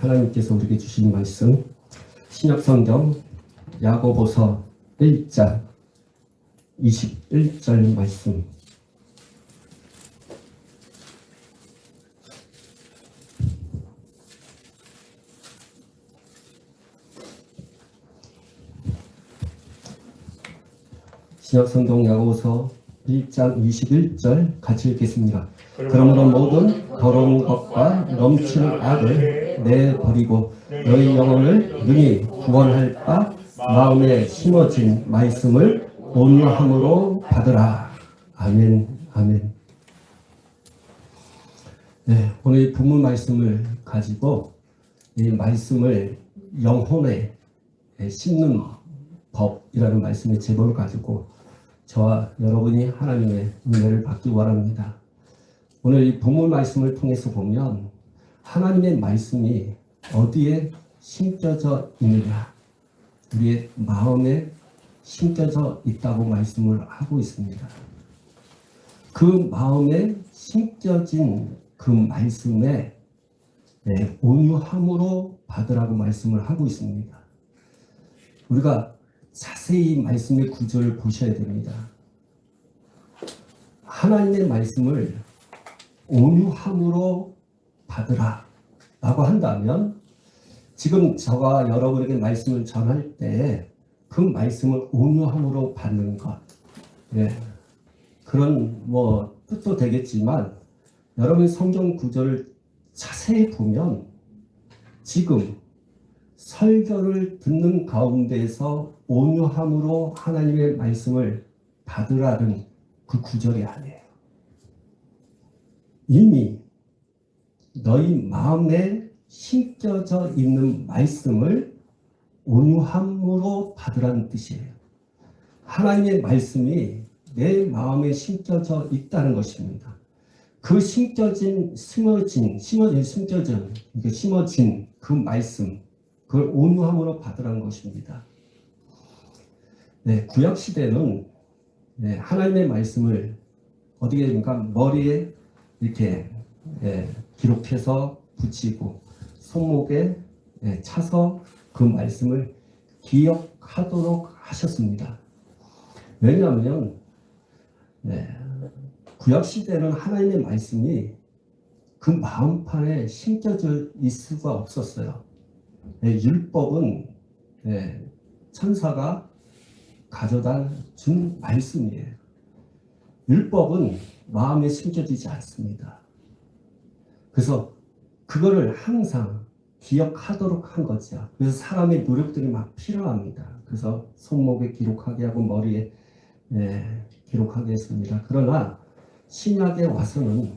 하나님께서 우리에게 주신 말씀 신약성경 야고보서 1장 21절 말씀. 신약성경 야고보서 1장 21절 같이 읽겠습니다. 그러므로 모든 더러운 것과 넘치는 악을 내버리고 너희 영혼을 능히 구원할 바 마음에 심어진 말씀을 온유함으로 받으라. 아멘. 아멘. 오늘 본문 말씀을 가지고 이 말씀을 영혼에 심는 법이라는 말씀의 제목을 가지고 저와 여러분이 하나님의 은혜를 받기 원합니다. 오늘 이 본문 말씀을 통해서 보면 하나님의 말씀이 어디에 심겨져 있느냐, 우리의 마음에 심겨져 있다고 말씀을 하고 있습니다. 그 마음에 심겨진 그 말씀에 온유함으로 받으라고 말씀을 하고 있습니다. 우리가 자세히 말씀의 구절을 보셔야 됩니다. 하나님의 말씀을 온유함으로 받으라 라고 한다면 지금 저가 여러분에게 말씀을 전할 때 그 말씀을 온유함으로 받는 것, 그런 뜻도 되겠지만 여러분 성경 구절을 자세히 보면 지금 설교를 듣는 가운데에서 온유함으로 하나님의 말씀을 받으라는 그 구절이 아니에요. 이미 너희 마음에 심겨져 있는 말씀을 온유함으로 받으라는 뜻이에요. 하나님의 말씀이 내 마음에 심겨져 있다는 것입니다. 그 심겨진 그 말씀, 그걸 온유함으로 받으라는 것입니다. 구약 시대는 하나님의 말씀을 어떻게 됩니까? 머리에 이렇게 기록해서 붙이고 손목에 차서 그 말씀을 기억하도록 하셨습니다. 왜냐하면 구약 시대는 하나님의 말씀이 그 마음판에 심겨져 있을 수가 없었어요. 율법은 천사가 가져다 준 말씀이에요. 율법은 마음에 심겨지지 않습니다. 그래서 그거를 항상 기억하도록 한 거죠. 그래서 사람의 노력들이 막 필요합니다. 그래서 손목에 기록하게 하고 머리에 기록하게 했습니다. 그러나 신약에 와서는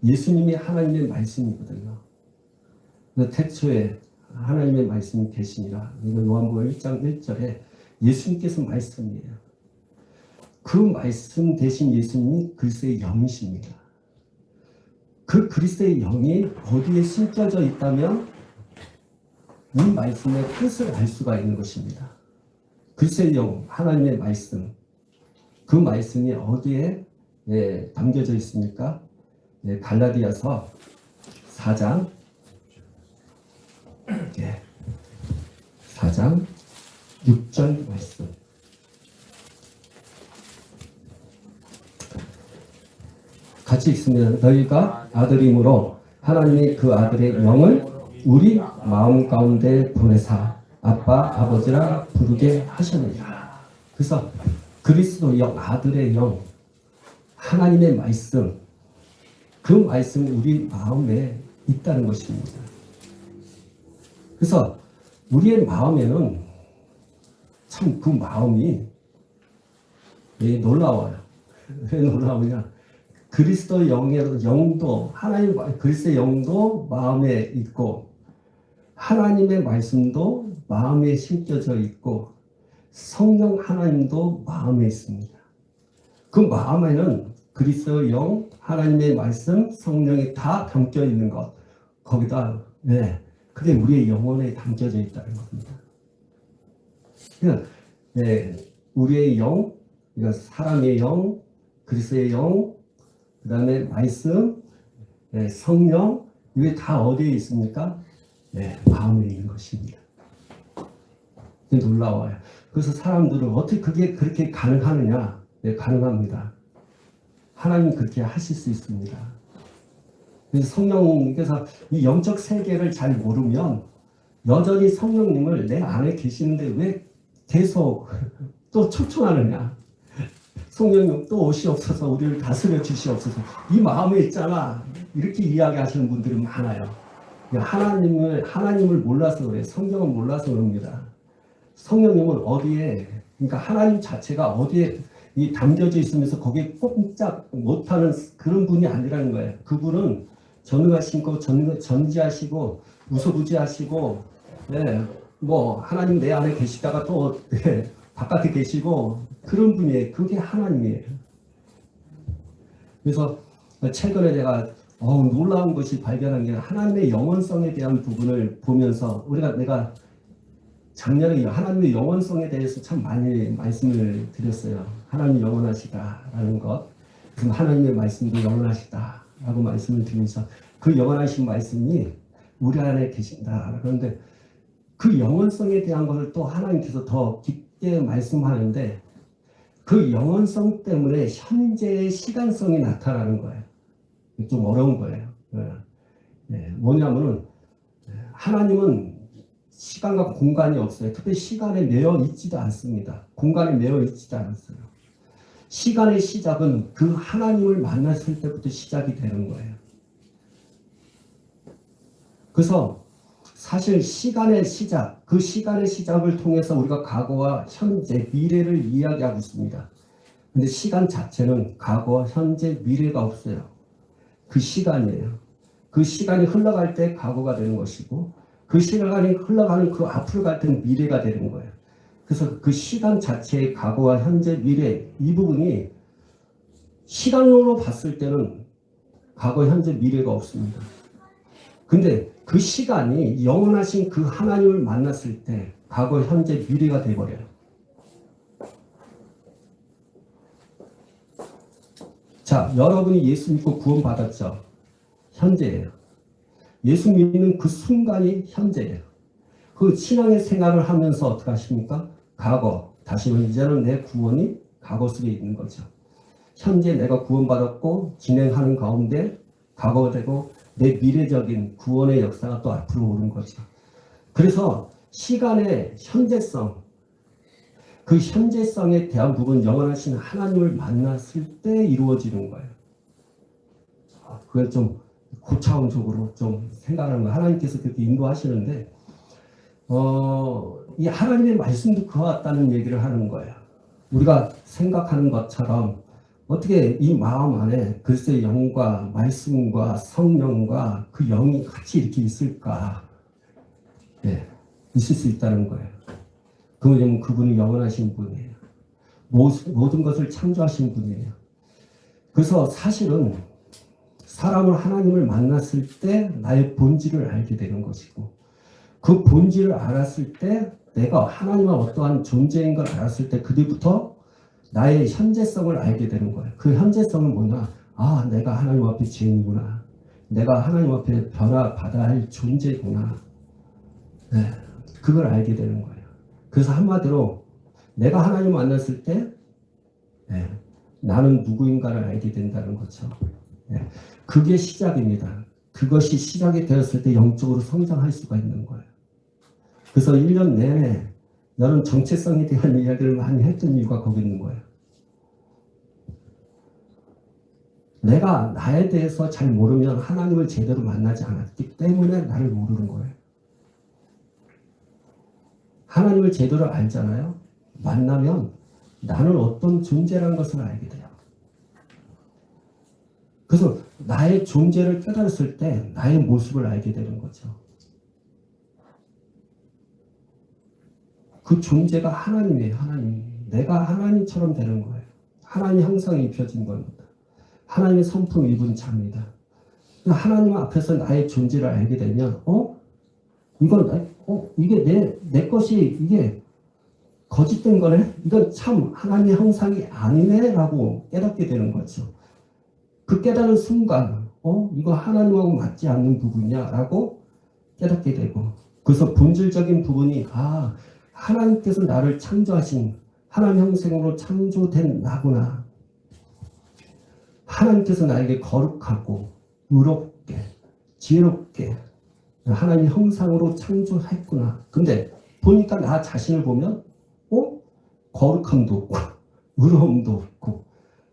예수님이 하나님의 말씀이거든요. 태초에 하나님의 말씀이 계시니라. 이거 요한복음 1장 1절에 예수님께서 말씀이에요. 그 말씀 대신 예수님이 그리스도의 영이십니다. 그 그리스도의 영이 어디에 심겨져 있다면 이 말씀의 뜻을 알 수가 있는 것입니다. 그리스도의 영, 하나님의 말씀, 그 말씀이 어디에 담겨져 있습니까? 갈라디아서 4장 4장 6절 말씀. 같이 읽습니다. 너희가 아들이므로 하나님이 그 아들의 영을 우리 마음 가운데 보내사 아빠 아버지라 부르게 하셨느니라. 그래서 그리스도 영, 아들의 영, 하나님의 말씀, 그 말씀이 우리 마음에 있다는 것입니다. 그래서 우리의 마음에는 참 그 마음이 놀라워요. 왜 놀라우냐? 그리스도 영의 영도, 하나님 그리스도의 영도 마음에 있고 하나님의 말씀도 마음에 심겨져 있고 성령 하나님도 마음에 있습니다. 그 마음에는 그리스도의 영, 하나님의 말씀, 성령이 다 담겨 있는 것, 거기다 그게 우리의 영혼에 담겨져 있다는 겁니다. 그러니까 우리의 영, 그러니까 사람의 영, 그리스도의 영, 그 다음에 말씀, 성령, 이게 다 어디에 있습니까? 네, 마음에 있는 것입니다. 놀라워요. 그래서 사람들은 어떻게 그게 그렇게 가능하느냐? 네, 가능합니다. 하나님 그렇게 하실 수 있습니다. 그래서 성령님께서 이 영적 세계를 잘 모르면 여전히 성령님을 내 안에 계시는데 왜 계속 또 초청하느냐? 성령님 또 오시옵소서, 우리를 다스려 주시옵소서. 이 마음에 있잖아. 이렇게 이야기하시는 분들이 많아요. 하나님을 몰라서 그래. 성경을 몰라서 그럽니다. 성령님은 어디에, 그러니까 하나님 자체가 어디에 담겨져 있으면서 거기에 꼼짝 못하는 그런 분이 아니라는 거예요. 그분은 전능하시고 전지하시고 무소부지하시고, 네, 뭐 하나님 내 안에 계시다가 또 네, 바깥에 계시고 그런 분이에요. 그게 하나님이에요. 그래서 최근에 제가 놀라운 것이 발견한 게 하나님의 영원성에 대한 부분을 보면서 내가 작년에 하나님의 영원성에 대해서 참 많이 말씀을 드렸어요. 하나님 영원하시다라는 것. 그럼 하나님의 말씀도 영원하시다라고 말씀을 드리면서 그 영원하신 말씀이 우리 안에 계신다. 그런데 그 영원성에 대한 것을 또 하나님께서 더 깊게 말씀하는데 그 영원성 때문에 현재의 시간성이 나타나는 거예요. 좀 어려운 거예요. 뭐냐면은 하나님은 시간과 공간이 없어요. 특히 시간에 매여 있지도 않습니다. 공간에 매여 있지도 않았어요. 시간의 시작은 그 하나님을 만났을 때부터 시작이 되는 거예요. 그래서 사실 시간의 시작, 그 시간의 시작을 통해서 우리가 과거와 현재, 미래를 이야기하고 있습니다. 근데 시간 자체는 과거, 현재, 미래가 없어요. 그 시간이에요. 그 시간이 흘러갈 때 과거가 되는 것이고 그 시간이 흘러가는 그 앞으로 갈 때는 미래가 되는 거예요. 그래서 그 시간 자체의 과거와 현재, 미래 이 부분이 시간으로 봤을 때는 과거, 현재, 미래가 없습니다. 근데 그 시간이 영원하신 그 하나님을 만났을 때 과거, 현재, 미래가 돼버려요. 자, 여러분이 예수 믿고 구원받았죠? 현재예요. 예수 믿는 그 순간이 현재예요. 그 신앙의 생활을 하면서 어떻게 하십니까? 과거, 다시는 이제는 내 구원이 과거 속에 있는 거죠. 현재 내가 구원받았고 진행하는 가운데 과거가 되고 내 미래적인 구원의 역사가 또 앞으로 오는 거죠. 그래서 시간의 현재성, 그 현재성에 대한 부분 영원하신 하나님을 만났을 때 이루어지는 거예요. 그걸 좀 고차원적으로 좀 생각하는 거예요. 하나님께서 그렇게 인도하시는데 이 하나님의 말씀도 그와 같다는 얘기를 하는 거예요. 우리가 생각하는 것처럼 어떻게 이 마음 안에 글쎄 영과 말씀과 성령과 그 영이 같이 이렇게 있을까? 네, 있을 수 있다는 거예요. 그러면 그분이 영원하신 분이에요. 모든 것을 창조하신 분이에요. 그래서 사실은 사람을 하나님을 만났을 때 나의 본질을 알게 되는 것이고 그 본질을 알았을 때 내가 하나님과 어떠한 존재인 걸 알았을 때 그때부터 나의 현재성을 알게 되는 거예요. 그 현재성은 뭐냐? 아, 내가 하나님 앞에 죄인이구나. 내가 하나님 앞에 변화받아야 할 존재구나. 네, 그걸 알게 되는 거예요. 그래서 한마디로 내가 하나님 만났을 때 네, 나는 누구인가를 알게 된다는 거죠. 네, 그게 시작입니다. 그것이 시작이 되었을 때 영적으로 성장할 수가 있는 거예요. 그래서 1년 내내 여러분 정체성에 대한 이야기를 많이 했던 이유가 거기 있는 거예요. 내가 나에 대해서 잘 모르면 하나님을 제대로 만나지 않았기 때문에 나를 모르는 거예요. 하나님을 제대로 알잖아요. 만나면 나는 어떤 존재라는 것을 알게 돼요. 그래서 나의 존재를 깨달았을 때 나의 모습을 알게 되는 거죠. 그 존재가 하나님이에요. 하나님. 내가 하나님처럼 되는 거예요. 하나님 형상이 입혀진 겁니다. 하나님의 성품 입은 자입니다. 하나님 앞에서 나의 존재를 알게 되면 이게 내 것이 이게 거짓된 거네? 이건 참 하나님의 형상이 아니네? 라고 깨닫게 되는 거죠. 그 깨달은 순간 이거 하나님하고 맞지 않는 부분이야라고 깨닫게 되고, 그래서 본질적인 부분이 하나님께서 나를 창조하신 하나님 형상으로 창조된 나구나. 하나님께서 나에게 거룩하고 의롭게 지혜롭게 하나님 형상으로 창조했구나. 근데 보니까 나 자신을 보면 거룩함도 없고 의로움도 없고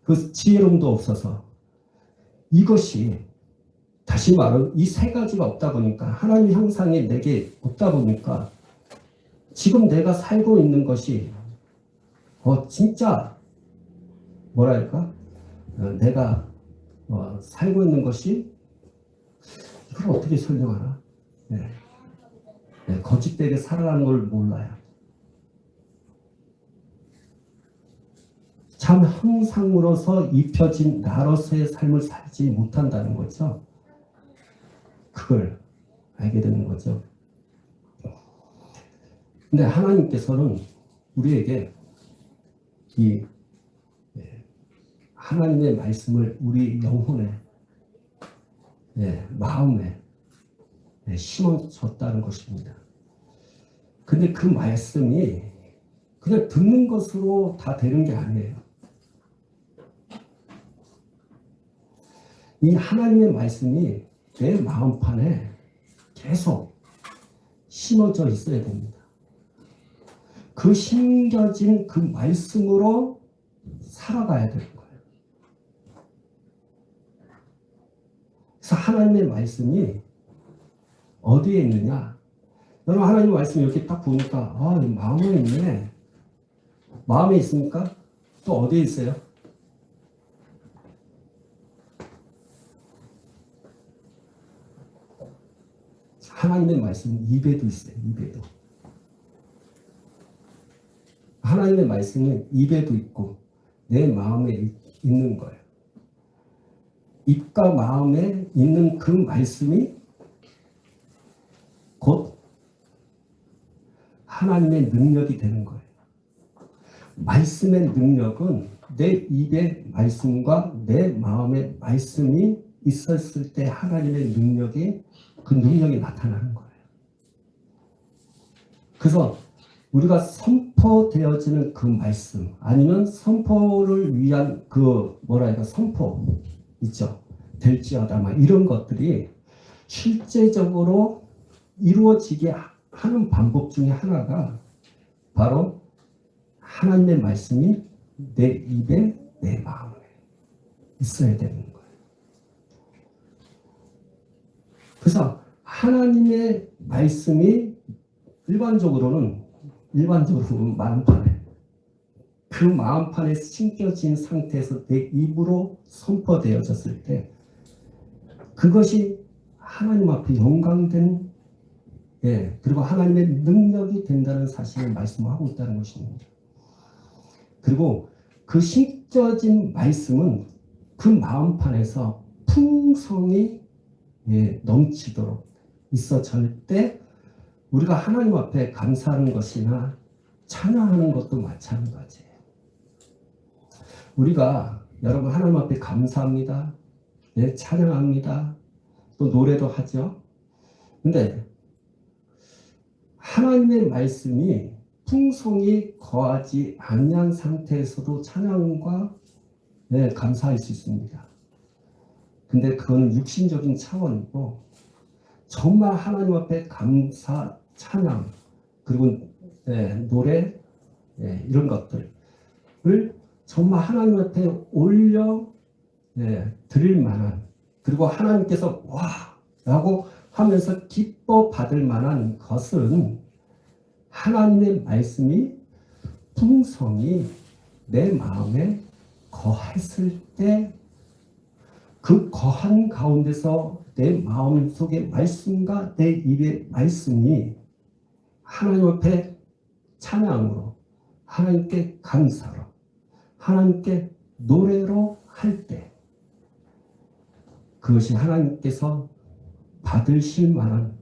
그 지혜로움도 없어서, 이것이 다시 말하면 이 세 가지가 없다 보니까, 하나님 형상이 내게 없다 보니까 지금 내가 살고 있는 것이 진짜 뭐랄까, 내가 살고 있는 것이, 이걸 어떻게 설명하나? 거짓되게 살아가는 걸 몰라요. 참 형상으로서 입혀진 나로서의 삶을 살지 못한다는 거죠. 그걸 알게 되는 거죠. 근데 하나님께서는 우리에게 이 하나님의 말씀을 우리 영혼에, 마음에 심어줬다는 것입니다. 근데 그 말씀이 그냥 듣는 것으로 다 되는 게 아니에요. 이 하나님의 말씀이 내 마음판에 계속 심어져 있어야 됩니다. 그 심겨진 그 말씀으로 살아가야 되는 거예요. 그래서 하나님의 말씀이 어디에 있느냐? 여러분, 하나님의 말씀이 이렇게 딱 보니까 마음에 있네. 마음에 있습니까? 또 어디에 있어요? 하나님의 말씀은 입에도 있어요. 입에도. 하나님의 말씀은 입에도 있고 내 마음에 있는 거예요. 입과 마음에 있는 그 말씀이 곧 하나님의 능력이 되는 거예요. 말씀의 능력은 내 입의 말씀과 내 마음의 말씀이 있었을 때 하나님의 능력이, 그 능력이 나타나는 거예요. 그래서 우리가 선포되어지는 그 말씀, 아니면 선포를 위한 선포 있죠. 될지어다 막 이런 것들이 실제적으로 이루어지게 하는 방법 중에 하나가 바로 하나님의 말씀이 내 입에, 내 마음에 있어야 되는 거예요. 그래서 하나님의 말씀이 일반적으로 마음판에, 그 마음판에 심겨진 상태에서 내 입으로 선포되어졌을 때 그것이 하나님 앞에 영광된, 그리고 하나님의 능력이 된다는 사실을 말씀하고 있다는 것입니다. 그리고 그 심겨진 말씀은 그 마음판에서 풍성이 넘치도록 있어질 때 우리가 하나님 앞에 감사하는 것이나 찬양하는 것도 마찬가지예요. 우리가 여러분 하나님 앞에 감사합니다. 찬양합니다. 또 노래도 하죠. 근데 하나님의 말씀이 풍성이 거하지 않는 상태에서도 찬양과 감사할 수 있습니다. 근데 그건 육신적인 차원이고, 정말 하나님 앞에 감사, 찬양, 그리고 노래, 이런 것들을 정말 하나님 앞에 올려 드릴 만한, 그리고 하나님께서 와! 라고 하면서 기뻐 받을 만한 것은 하나님의 말씀이 풍성히 내 마음에 거했을 때, 그 거한 가운데서 내 마음 속의 말씀과 내 입의 말씀이 하나님 앞에 찬양으로, 하나님께 감사로, 하나님께 노래로 할 때, 그것이 하나님께서 받으실 만한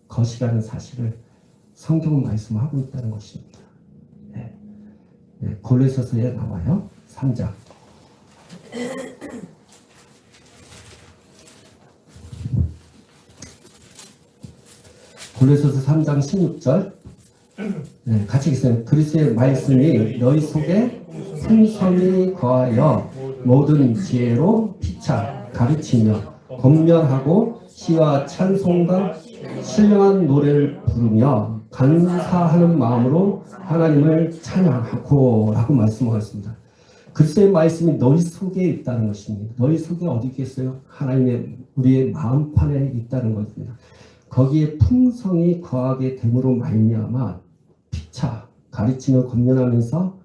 것이라는 사실을 성경은 말씀하고 있다는 것입니다. 골로새서에 나와요. 3장. 골로새서 3장 16절 네, 같이 읽어요. 그리스도의 말씀이 너희 속에 풍성히 거하여 모든 지혜로 피차 가르치며 권면하고 시와 찬송과 신령한 노래를 부르며 감사하는 마음으로 하나님을 찬양하고 라고 말씀하셨습니다. 그리스도의 말씀이 너희 속에 있다는 것입니다. 너희 속에 어디 있겠어요? 하나님의 우리의 마음판에 있다는 것입니다. 거기에 풍성이 거하게 됨으로 말미암아 피차 가르치며 권면하면서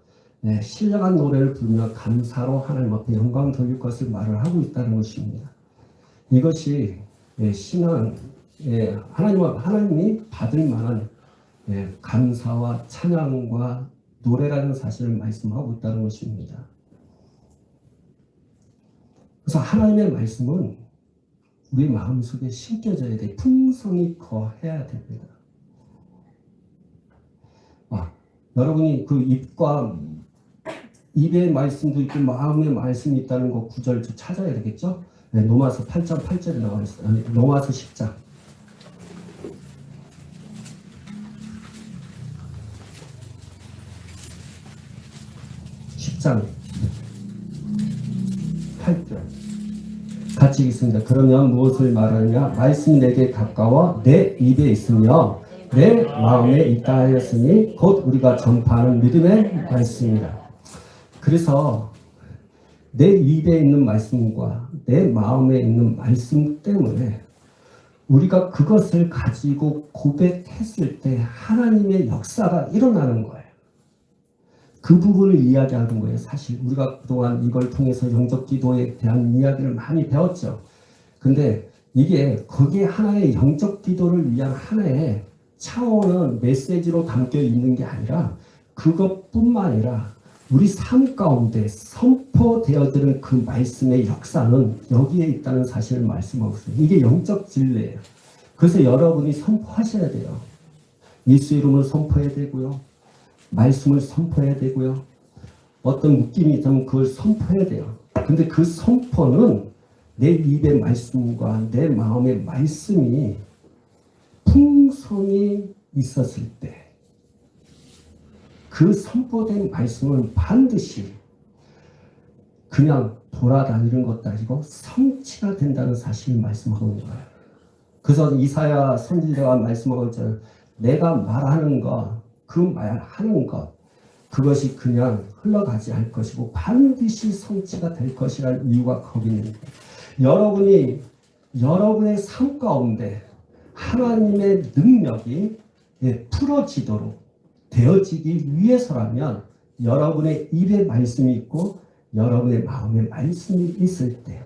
신령한 노래를 부르며 감사로 하나님 앞에 영광 돌릴 것을 말을 하고 있다는 것입니다. 이것이 신앙, 하나님이 받을 만한 감사와 찬양과 노래라는 사실을 말씀하고 있다는 것입니다. 그래서 하나님의 말씀은 우리 마음속에 심겨져야 돼. 풍성히 거해야 됩니다. 여러분이 그 입의 말씀도 있고 마음의 말씀이 있다는 거 구절 좀 찾아야 되겠죠? 네, 로마서 8장 8절에 나와 있어요. 아니, 로마서 10장. 10장 8절. 같이 읽습니다. 그러면 무엇을 말하느냐? 말씀이 내게 가까워 내 입에 있으며 내 마음에 있다 하였으니 곧 우리가 전파하는 믿음의 말씀이라. 그래서 내 입에 있는 말씀과 내 마음에 있는 말씀 때문에 우리가 그것을 가지고 고백했을 때 하나님의 역사가 일어나는 거예요. 그 부분을 이야기하는 거예요. 사실 우리가 그동안 이걸 통해서 영적 기도에 대한 이야기를 많이 배웠죠. 근데 이게 거기에 하나의 영적 기도를 위한 하나의 차원은 메시지로 담겨 있는 게 아니라 그것뿐만 아니라 우리 삶 가운데 선포되어지는 그 말씀의 역사는 여기에 있다는 사실을 말씀하고 있어요. 이게 영적 진리예요. 그래서 여러분이 선포하셔야 돼요. 예수 이름을 선포해야 되고요. 말씀을 선포해야 되고요. 어떤 느낌이 있다면 그걸 선포해야 돼요. 근데 그 선포는 내 입의 말씀과 내 마음의 말씀이 풍성이 있었을 때 그 선포된 말씀은 반드시 그냥 돌아다니는 것도 아니고 성취가 된다는 사실을 말씀하고 있는 거예요. 그래서 이사야 선지자가 말씀하고 있잖아요. 내가 말하는 것, 그 말하는 것, 그것이 그냥 흘러가지 않을 것이고 반드시 성취가 될 것이라는 이유가 거기 있는 거예요. 여러분의 삶 가운데 하나님의 능력이 풀어지도록 되어지기 위해서라면 여러분의 입에 말씀이 있고 여러분의 마음에 말씀이 있을 때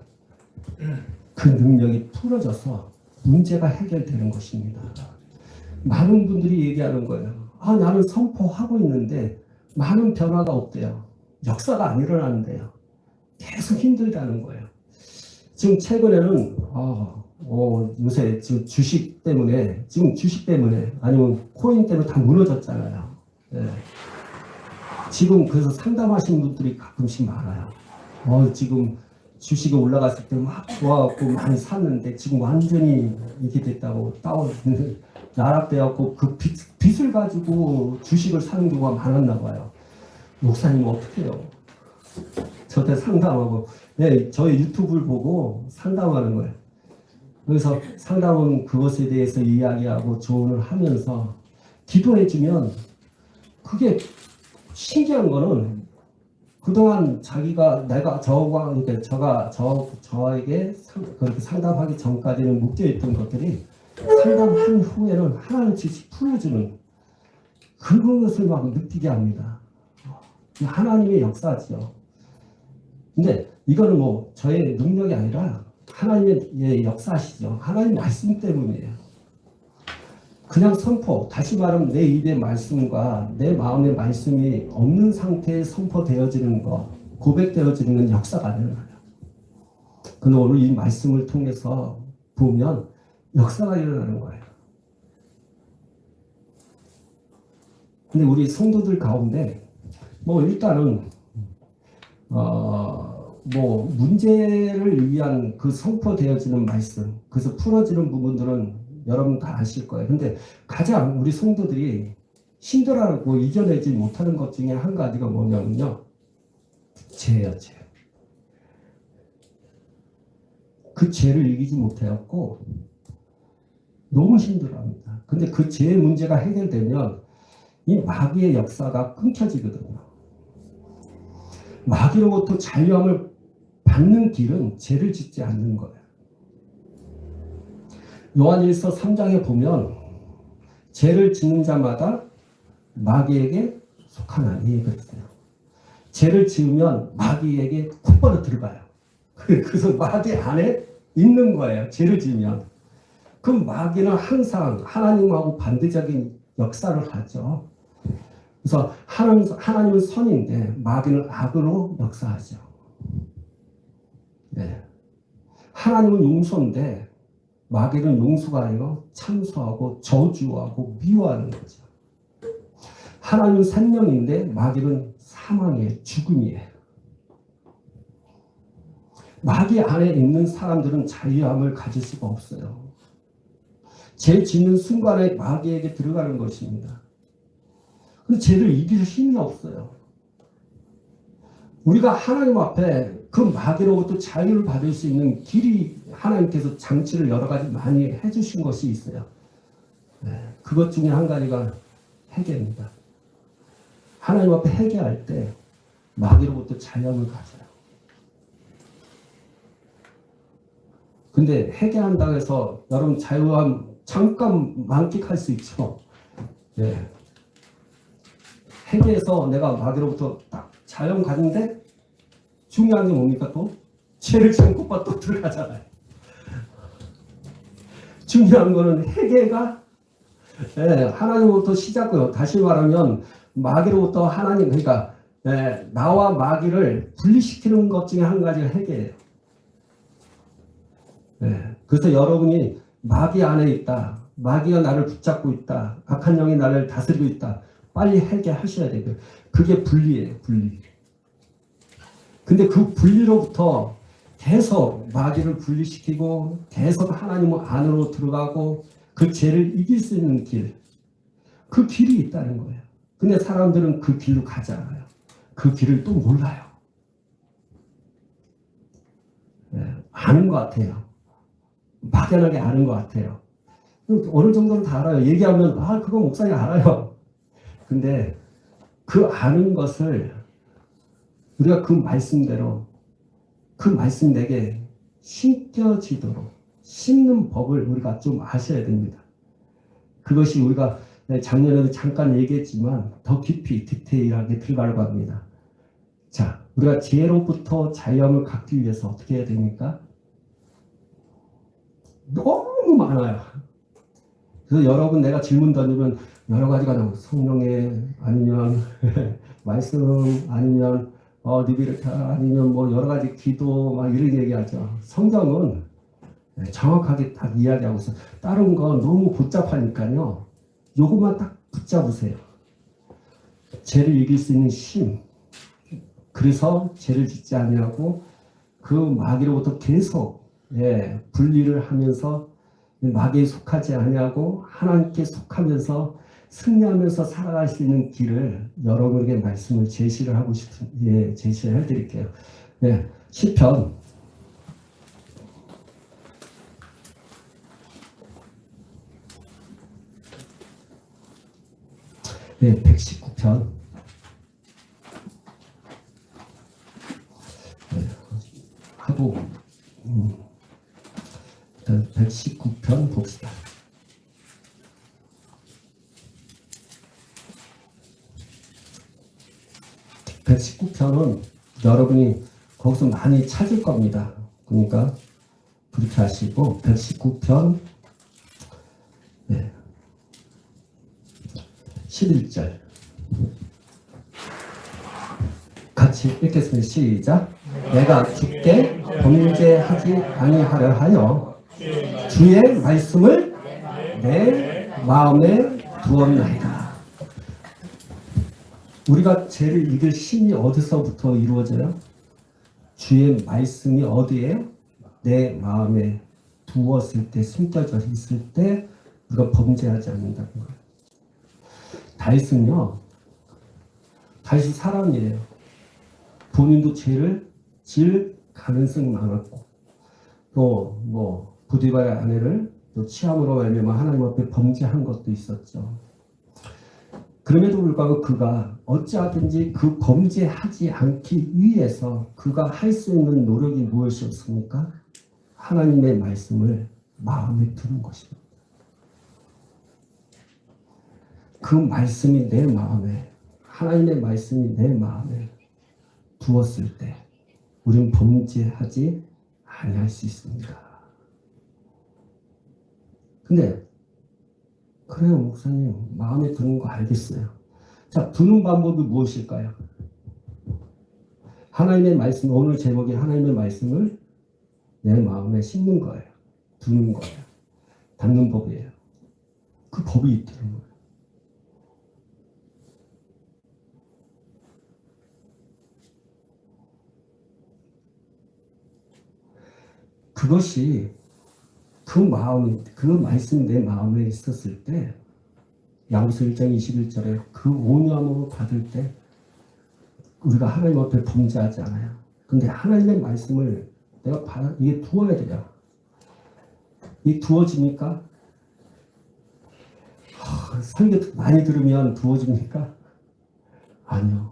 그 능력이 풀어져서 문제가 해결되는 것입니다. 많은 분들이 얘기하는 거예요. 나는 선포하고 있는데 많은 변화가 없대요. 역사가 안 일어나는데요. 계속 힘들다는 거예요. 지금 최근에는 요새 지금 주식 때문에 아니면 코인 때문에 다 무너졌잖아요. 네. 지금 그래서 상담하시는 분들이 가끔씩 많아요. 지금 주식이 올라갔을 때 막 좋아갖고 많이 샀는데 지금 완전히 이렇게 됐다고 나락돼갖고 그 빚을 가지고 주식을 사는 경우가 많았나 봐요. 목사님 어떻게 해요? 저한테 상담하고 저희 유튜브를 보고 상담하는 거예요. 그래서 상담은 그것에 대해서 이야기하고 조언을 하면서 기도해주면 그게 신기한 거는 그동안 내가 저에게 그렇게 상담하기 전까지는 묶여있던 것들이 상담한 후에는 하나님씩 풀어주는 그것을 막 느끼게 합니다. 하나님의 역사죠. 근데 이거는 뭐 저의 능력이 아니라 하나님의 역사시죠. 하나님 말씀 때문이에요. 그냥 선포, 다시 말하면 내 입의 말씀과 내 마음의 말씀이 없는 상태에 선포되어지는 것, 고백되어지는 건 역사가 안 일어나요. 근데 오늘 이 말씀을 통해서 보면 역사가 일어나는 거예요. 근데 우리 성도들 가운데 일단은 문제를 위한 그 선포되어지는 말씀, 그래서 풀어지는 부분들은 여러분 다 아실 거예요. 근데 가장 우리 성도들이 힘들어하고 이겨내지 못하는 것 중에 한 가지가 뭐냐면요. 죄예요, 죄. 그 죄를 이기지 못해갖고 너무 힘들어합니다. 근데 그 죄의 문제가 해결되면 이 마귀의 역사가 끊겨지거든요. 마귀로부터 자유함을 받는 길은 죄를 짓지 않는 거예요. 요한일서 3장에 보면 죄를 짓는 자마다 마귀에게 속하나니 이거든요. 죄를 지으면 마귀에게 콧벌어 들어가요. 그래서 마귀 안에 있는 거예요. 죄를 지으면. 그 마귀는 항상 하나님하고 반대적인 역사를 하죠. 그래서 하나님은 선인데 마귀는 악으로 역사하죠. 네. 하나님은 용서인데 마귀는 용서가 아니고 참소하고 저주하고 미워하는 거죠. 하나님은 생명인데 마귀는 사망이에요. 죽음이에요. 마귀 안에 있는 사람들은 자유함을 가질 수가 없어요. 죄 짓는 순간에 마귀에게 들어가는 것입니다. 근데 죄를 이길 힘이 없어요. 우리가 하나님 앞에 그 마귀로부터 자유를 받을 수 있는 길이 하나님께서 장치를 여러 가지 많이 해주신 것이 있어요. 네, 그것 중에 한 가지가 회개입니다. 하나님 앞에 회개할 때 마귀로부터 자유함을 가져요. 근데 회개한다고 해서 여러분 자유함 잠깐 만끽할 수 있죠. 네. 회개해서 내가 마귀로부터 딱 자유함 가진데 중요한 게 뭡니까 또? 죄를 지은 것과 또 들어가잖아요. 중요한 거는 회개가 하나님으로부터 시작해요. 다시 말하면 마귀로부터 하나님, 그러니까 나와 마귀를 분리시키는 것 중에 한 가지가 회개예요. 그래서 여러분이 마귀 안에 있다. 마귀가 나를 붙잡고 있다. 악한 영이 나를 다스리고 있다. 빨리 회개하셔야 돼요. 그게 분리예요. 분리. 근데 그 분리로부터 계속 마귀를 분리시키고 계속 하나님 안으로 들어가고 그 죄를 이길 수 있는 길. 그 길이 있다는 거예요. 근데 사람들은 그 길로 가지 않아요. 그 길을 또 몰라요. 아는 것 같아요. 막연하게 아는 것 같아요. 어느 정도는 다 알아요. 얘기하면 그거 목사님 알아요. 근데 그 아는 것을 우리가 그 말씀대로 그 말씀 내게 심겨지도록 심는 법을 우리가 좀 아셔야 됩니다. 그것이 우리가 작년에도 잠깐 얘기했지만 더 깊이 디테일하게 들어가려고 합니다. 자, 우리가 죄로부터 자유함을 갖기 위해서 어떻게 해야 됩니까? 너무 많아요. 그래서 여러분 내가 질문 던지면 여러 가지가 나오고 성령의 아니면 말씀 아니면 리비르타 아니면 뭐 여러 가지 기도 막 이런 얘기하죠. 성경은 정확하게 딱 이야기하고 있어요. 다른 거 너무 복잡하니까요. 요것만 딱 붙잡으세요. 죄를 이길 수 있는 힘. 그래서 죄를 짓지 아니하고 그 마귀로부터 계속 분리를 하면서 마귀에 속하지 아니하고 하나님께 속하면서 승리하면서 살아갈 수 있는 길을 여러분에게 말씀을 제시를 하고 싶은 제시를 해드릴게요. 시편 119편 하고 119편 봅시다. 그 119편은 여러분이 거기서 많이 찾을 겁니다. 그러니까 그렇게 하시고 119편 11절 같이 읽겠습니다. 시작. 내가 주께 범죄하지 아니하려 하여 주의 말씀을 내 마음에 두었나이다. 우리가 죄를 이길 힘이 어디서부터 이루어져요? 주의 말씀이 어디에요? 내 마음에 두었을 때, 숨겨져 있을 때 우리가 범죄하지 않는다는 거예요. 다윗은요, 다윗이 사람이에요. 본인도 죄를 지을 가능성이 많았고, 또 뭐 부디바의 아내를 또 취함으로 말미암아 하나님 앞에 범죄한 것도 있었죠. 그럼에도 불구하고 그가 어찌하든지 그 범죄하지 않기 위해서 그가 할 수 있는 노력이 무엇이었습니까? 하나님의 말씀을 마음에 두는 것입니다. 그 말씀이 내 마음에, 하나님의 말씀이 내 마음에 두었을 때 우리는 범죄하지 아니할 수 있습니다. 근데 그래요, 목사님. 마음에 드는 거 알겠어요. 자, 두는 방법이 무엇일까요? 하나님의 말씀, 오늘 제목이 하나님의 말씀을 내 마음에 심는 거예요. 두는 거예요. 닫는 법이에요. 그 법이 있다는 거예요. 그것이 그 마음이, 그 말씀이 내 마음에 있었을 때, 야고보서 1장 21절에 그 온유함으로 받을 때 우리가 하나님 앞에 범죄하지 않아요. 근데 하나님의 말씀을 내가 이게 두어야 돼요. 이 두어집니까? 설교 많이 들으면 두어집니까? 아니요.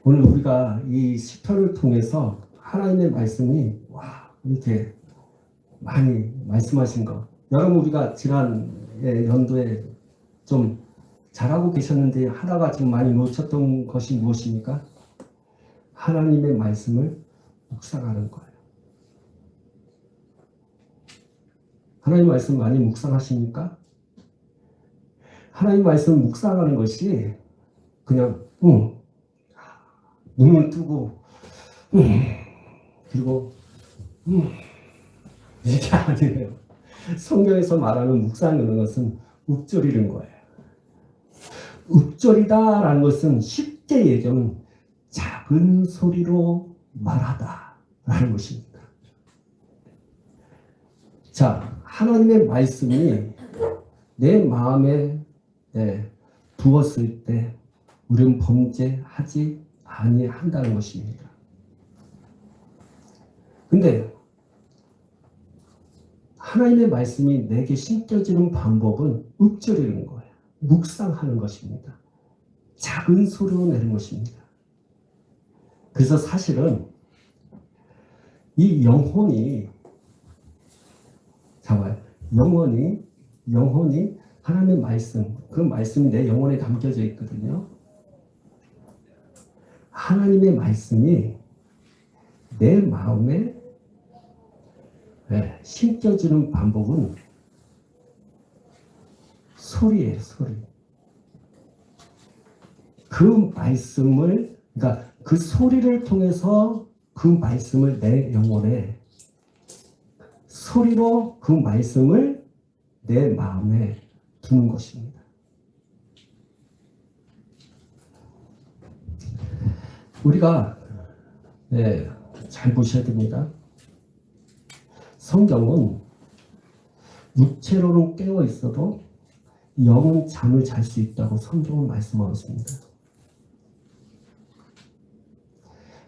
오늘 우리가 이 시편을 통해서 하나님의 말씀이 이렇게 많이 말씀하신 거. 여러분, 우리가 지난 연도에 좀 잘하고 계셨는데 하다가 지금 많이 놓쳤던 것이 무엇입니까? 하나님의 말씀을 묵상하는 거예요. 하나님 말씀 많이 묵상하십니까? 하나님 말씀 묵상하는 것이 그냥 눈을 뜨고 그리고 이게 아니에요. 성경에서 말하는 묵상하는 것은 읊조리는 거예요. 읊조리다라는 것은 쉽게 얘기하면 작은 소리로 말하다라는 것입니다. 자, 하나님의 말씀이 내 마음에 두었을 때 우리는 범죄하지 아니한다는 것입니다. 근데 하나님의 말씀이 내게 심겨지는 방법은 읊조리는 거예요. 묵상하는 것입니다. 작은 소리로 내는 것입니다. 그래서 사실은 이 영혼이 영혼이 하나님의 말씀, 그 말씀이 내 영혼에 담겨져 있거든요. 하나님의 말씀이 내 마음에 심겨지는 방법은 소리예요, 소리. 그 말씀을, 그러니까 그 소리를 통해서 그 말씀을 내 영혼에, 소리로 그 말씀을 내 마음에 두는 것입니다. 우리가 잘 보셔야 됩니다. 성경은 육체로는 깨어 있어도 영은 잠을 잘 수 있다고 성경은 말씀하고 있습니다.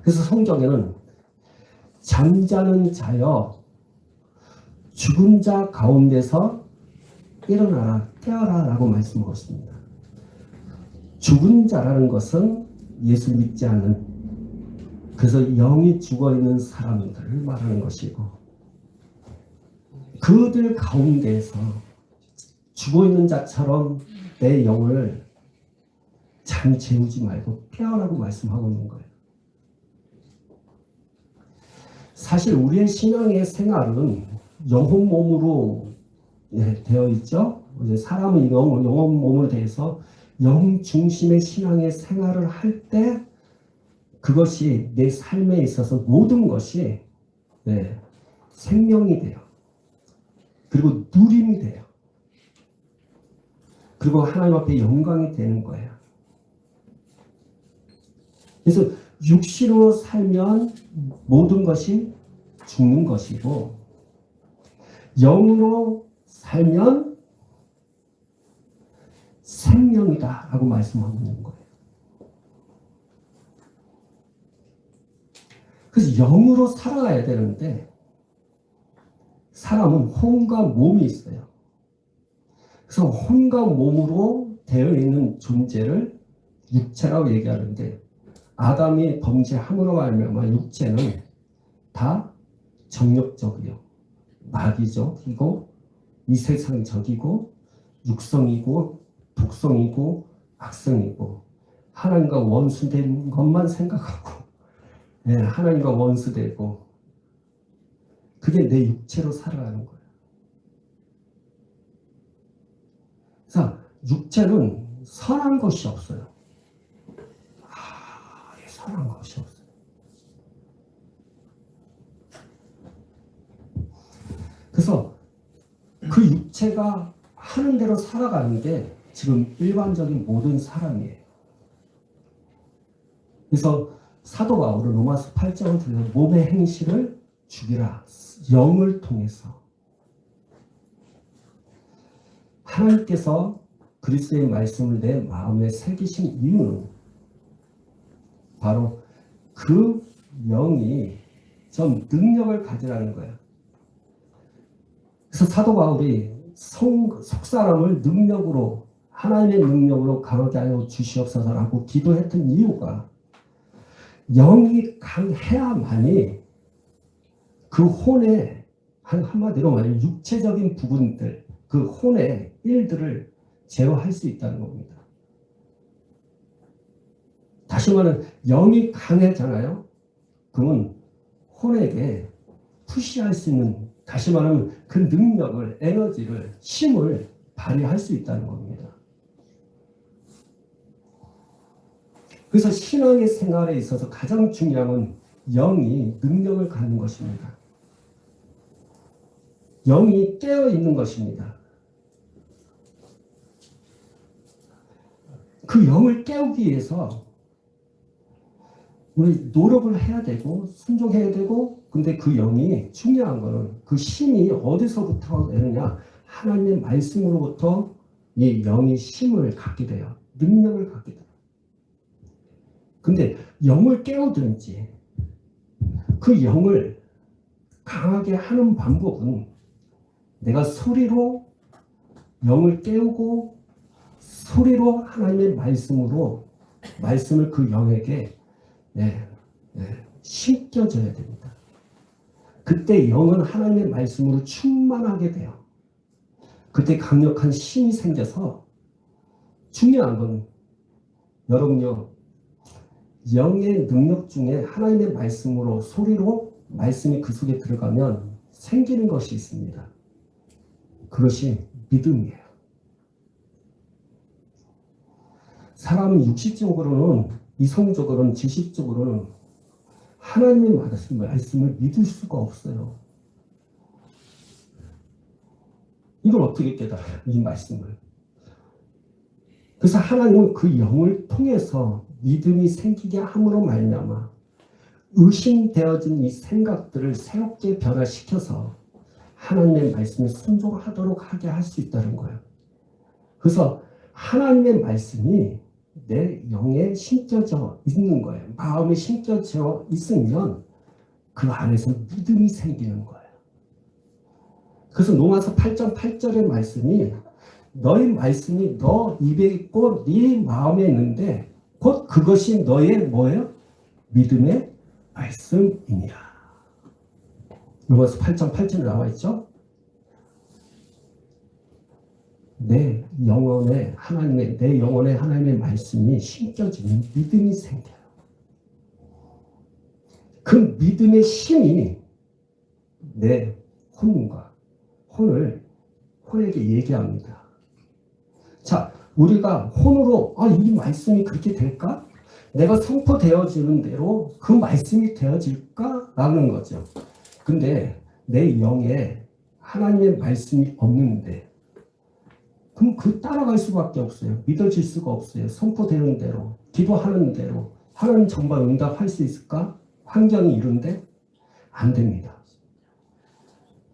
그래서 성경에는 잠자는 자여 죽은 자 가운데서 일어나라, 깨어라 라고 말씀하고 있습니다. 죽은 자라는 것은 예수 믿지 않는, 그래서 영이 죽어있는 사람들을 말하는 것이고, 그들 가운데에서 죽어있는 자처럼 내 영을 잠 재우지 말고 깨어라고 말씀하고 있는 거예요. 사실 우리의 신앙의 생활은 영혼 몸으로 되어 있죠. 이제 사람은 영혼 몸으로 되어서 영 중심의 신앙의 생활을 할 때 그것이 내 삶에 있어서 모든 것이 생명이 돼요. 그리고 누림이 돼요. 그리고 하나님 앞에 영광이 되는 거예요. 그래서 육신으로 살면 모든 것이 죽는 것이고, 영으로 살면 생명이다 라고 말씀하는 거예요. 그래서 영으로 살아가야 되는데 사람은 혼과 몸이 있어요. 그래서 혼과 몸으로 되어 있는 존재를 육체라고 얘기하는데 아담이 범죄함으로 말미암아 육체는 다 정욕적이요, 마귀적이고 이 세상적이고 육성이고 독성이고 악성이고 하나님과 원수된 것만 생각하고 하나님과 원수되고 그게 내 육체로 살아가는 거예요. 그래서 육체는 선한 것이 없어요. 선한 것이 없어요. 그래서 그 육체가 하는 대로 살아가는 게 지금 일반적인 모든 사람이에요. 그래서 사도 바울은 로마서 8장을 들려 몸의 행실을 죽이라. 영을 통해서 하나님께서 그리스도의 말씀을 내 마음에 새기신 이유는 바로 그 영이 좀 능력을 가지라는 거예요. 그래서 사도 바울이 속사람을 능력으로 하나님의 능력으로 강하게 하여 주시옵소서라고 기도했던 이유가 영이 강해야만이 그 혼의 한마디로 말하면 육체적인 부분들 그 혼의 일들을 제어할 수 있다는 겁니다. 다시 말하면 영이 강해잖아요. 그러면 혼에게 푸시할 수 있는 다시 말하면 그 능력을 에너지를 힘을 발휘할 수 있다는 겁니다. 그래서 신앙의 생활에 있어서 가장 중요한 건 영이 능력을 갖는 것입니다. 영이 깨어 있는 것입니다. 그 영을 깨우기 위해서 우리 노력을 해야 되고 순종해야 되고 근데 그 영이 중요한 거는 그 힘이 어디서부터 내느냐 하나님의 말씀으로부터 이 영이 힘을 갖게 돼요. 능력을 갖게 돼요. 근데 영을 깨우든지 그 영을 강하게 하는 방법은 내가 소리로 영을 깨우고 소리로 하나님의 말씀으로 말씀을 그 영에게 심겨줘야 됩니다. 그때 영은 하나님의 말씀으로 충만하게 돼요. 그때 강력한 힘이 생겨서 중요한 건 여러분요 영의 능력 중에 하나님의 말씀으로 소리로 말씀이 그 속에 들어가면 생기는 것이 있습니다. 그것이 믿음이에요. 사람은 육식적으로는 이성적으로는 지식적으로는 하나님의 말씀을 믿을 수가 없어요. 이걸 어떻게 깨달아요? 이 말씀을. 그래서 하나님은 그 영을 통해서 믿음이 생기게 함으로 말미암아 의심되어진 이 생각들을 새롭게 변화시켜서 하나님의 말씀에 순종하도록 하게 할 수 있다는 거예요. 그래서 하나님의 말씀이 내 영에 심겨져 있는 거예요. 마음에 심겨져 있으면 그 안에서 믿음이 생기는 거예요. 그래서 로마서 8장 8절의 말씀이 너의 말씀이 너 입에 있고 네 마음에 있는데 곧 그것이 너의 뭐예요? 믿음의 말씀이니라. 로마서 8장 8절에 나와 있죠? 내 영혼에 하나님의 말씀이 심겨지는 믿음이 생겨요. 그 믿음의 힘이 내 혼에게 얘기합니다. 자, 우리가 혼으로 이 말씀이 그렇게 될까? 내가 선포되어지는 대로 그 말씀이 되어질까? 라는 거죠. 근데 내 영에 하나님의 말씀이 없는데 그럼 그 따라갈 수밖에 없어요. 믿어질 수가 없어요. 선포되는 대로, 기도하는 대로 하나님 정말 응답할 수 있을까? 환경이 이런데 안 됩니다.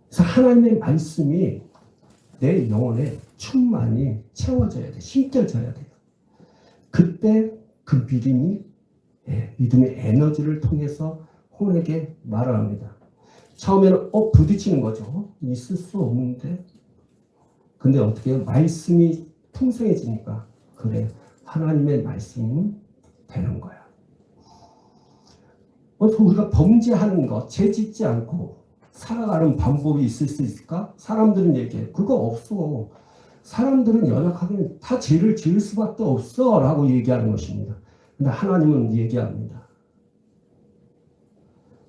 그래서 하나님의 말씀이 내 영혼에 충만히 채워져야 돼. 심겨져야 돼요. 그때 그 믿음의 에너지를 통해서 혼에게 말을 합니다. 처음에는 부딪히는 거죠. 있을 수 없는데. 근데 어떻게 해요? 말씀이 풍성해지니까 그래, 하나님의 말씀은 되는 거야. 우리가 범죄하는 거, 죄 짓지 않고 살아가는 방법이 있을 수 있을까? 사람들은 얘기해. 그거 없어. 사람들은 연약하게 다 죄를 지을 수밖에 없어 라고 얘기하는 것입니다. 근데 하나님은 얘기합니다.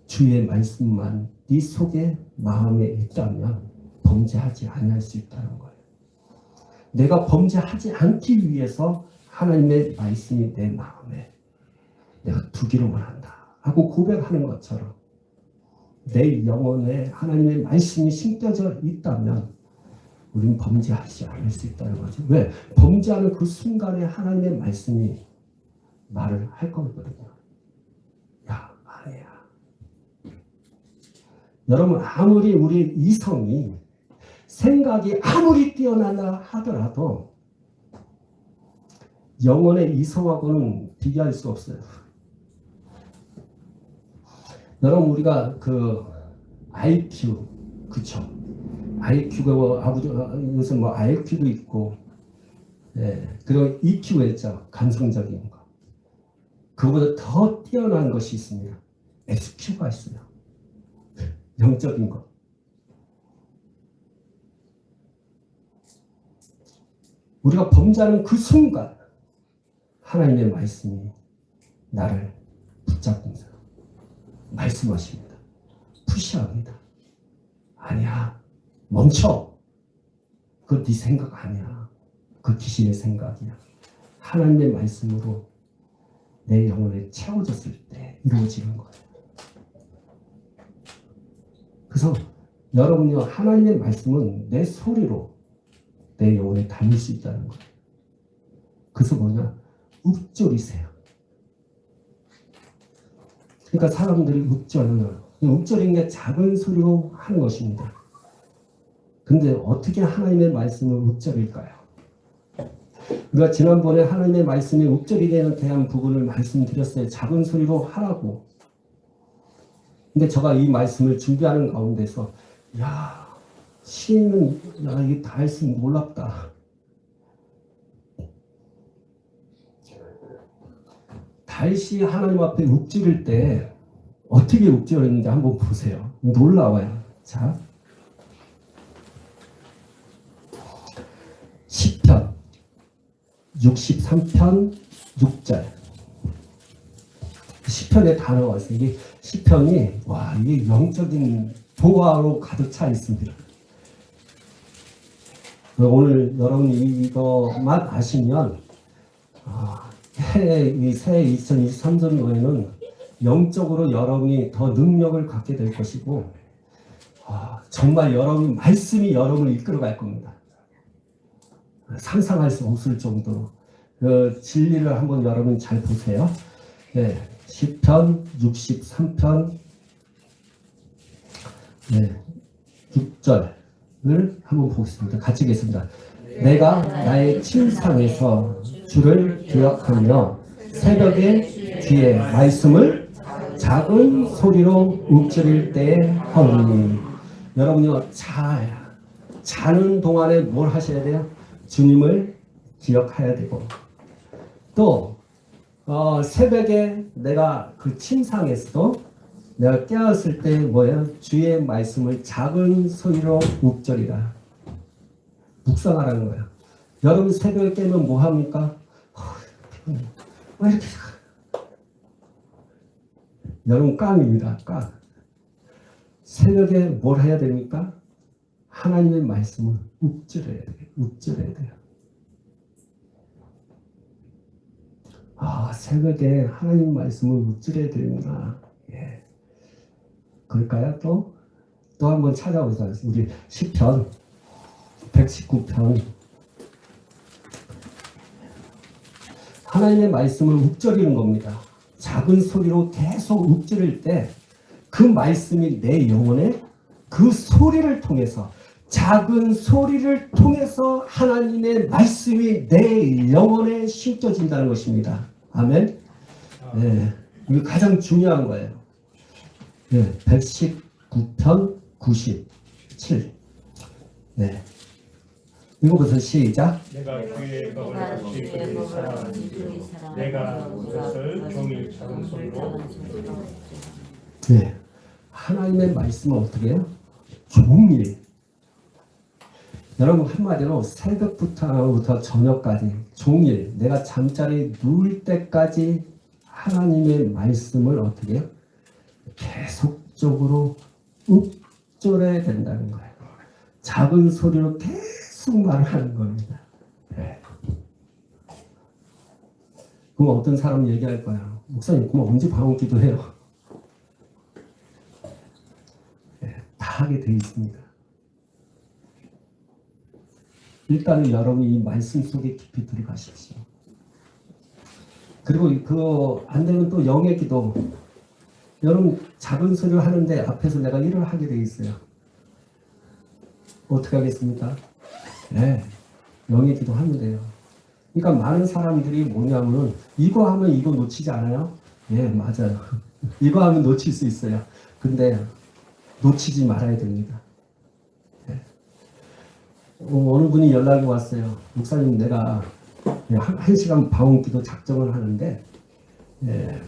주의 말씀만 네 속에 마음에 있다면 범죄하지 않을 수 있다는 거예요. 내가 범죄하지 않기 위해서 하나님의 말씀이 내 마음에 내가 두기를 원한다 하고 고백하는 것처럼 내 영혼에 하나님의 말씀이 심겨져 있다면 우리는 범죄하지 않을 수 있다는 거죠. 왜? 범죄하는 그 순간에 하나님의 말씀이 말을 할 거거든요. 야, 아니야. 여러분, 아무리 우리 이성이 생각이 아무리 뛰어나다 하더라도 영혼의 이성하고는 비교할 수 없어요. 여러분, 우리가 그 IQ, 그쵸? IQ가 요즘 뭐 IQ도 있고, 그리고 EQ가 있죠. 감성적인 거. 그보다 더 뛰어난 것이 있습니다. SQ가 있어요. 영적인 것. 우리가 범죄하는 그 순간 하나님의 말씀이 나를 붙잡으면서 말씀하십니다. 푸시합니다. 아니야. 멈춰. 그거 네 생각 아니야. 그 귀신의 생각이야. 하나님의 말씀으로 내 영혼에 채워졌을 때 이루어지는 거예요. 그래서 여러분요, 하나님의 말씀은 내 소리로 내 영혼에 담을 수 있다는 거예요. 그래서 뭐냐? 읊조리세요. 그러니까 사람들이 읊조리는 게 작은 소리로 하는 것입니다. 근데 어떻게 하나님의 말씀을 읊조릴까요? 우리가 지난번에 하나님의 말씀이 읊조리에 대한 부분을 말씀드렸어요. 작은 소리로 하라고. 근데 제가 이 말씀을 준비하는 가운데서 시인은 이게 다 할 수 놀랍다. 다윗이 하나님 앞에 읊조릴 때 어떻게 읊조렸는지 한번 보세요. 놀라워요. 자, 시편 63편 6절. 시편에 단어가 있어요. 이게 시편이 이게 영적인 도화로 가득 차 있습니다. 오늘 여러분이 이거만 아시면 새해 2023년도에는 영적으로 여러분이 더 능력을 갖게 될 것이고 정말 여러분 말씀이 여러분을 이끌어갈 겁니다. 상상할 수 없을 정도로 그 진리를 한번 여러분 잘 보세요. 시편 63편 6절을 한번 보겠습니다. 같이 읽겠습니다. 내가 나의 침상에서 주를 기억하며 새벽에 주의 말씀을 작은 소리로 읊조릴 때에 하오니. 여러분요, 자는 동안에 뭘 하셔야 돼요? 주님을 기억해야 되고, 또 새벽에 내가 그 침상에서도 내가 깨었을 때 뭐예요? 주의 말씀을 작은 소리로 읊조리라. 묵상하라는 거예요. 여러분 새벽에 깨면 뭐 합니까? 왜 이렇게 여러분 깡입니다. 깡. 새벽에 뭘 해야 됩니까? 하나님의 말씀을 읊조려야 돼요. 읊조려야 돼요. 새벽에 하나님 말씀을 읊조려야 되는구나. 그럴까요? 또 한번 찾아보자. 우리 시편 119편. 하나님의 말씀을 읊조리는 겁니다. 작은 소리로 계속 읊조릴 때 그 말씀이 내 영혼에 그 소리를 통해서, 작은 소리를 통해서 하나님의 말씀이 내 영혼에 심겨진다는 것입니다. 아멘. 네, 이거 가장 중요한 거예요. 네, 119편 97. 네. 읽어보세요. 시작. 내가 주의 법을 지키기 사랑하니 내가 그것을 종일 작은 소리로 네. 하나님의 말씀은 어떻게 해요? 종일. 여러분 한마디로 새벽부터 저녁까지 종일 내가 잠자리 누울 때까지 하나님의 말씀을 어떻게 해요? 계속적으로 읊조려야 된다는 거예요. 작은 소리로 계속 말하는 겁니다. 네. 그럼 어떤 사람 얘기할 거야. 목사님, 그럼 언제 방언 기도해요? 네, 다 하게 돼 있습니다. 일단은 여러분이 이 말씀 속에 깊이 들어가십시오. 그리고 그거 안 되면 또 영의 기도. 여러분 작은 소리를 하는데 앞에서 내가 일을 하게 돼 있어요. 어떻게 하겠습니까? 네, 영의 기도 하면 돼요. 그러니까 많은 사람들이 뭐냐면 이거 하면 이거 놓치지 않아요? 예, 맞아요. 이거 하면 놓칠 수 있어요. 근데 놓치지 말아야 됩니다. 네. 어느 분이 연락이 왔어요. 목사님, 내가 한 시간 방언 기도 작정을 하는데 예,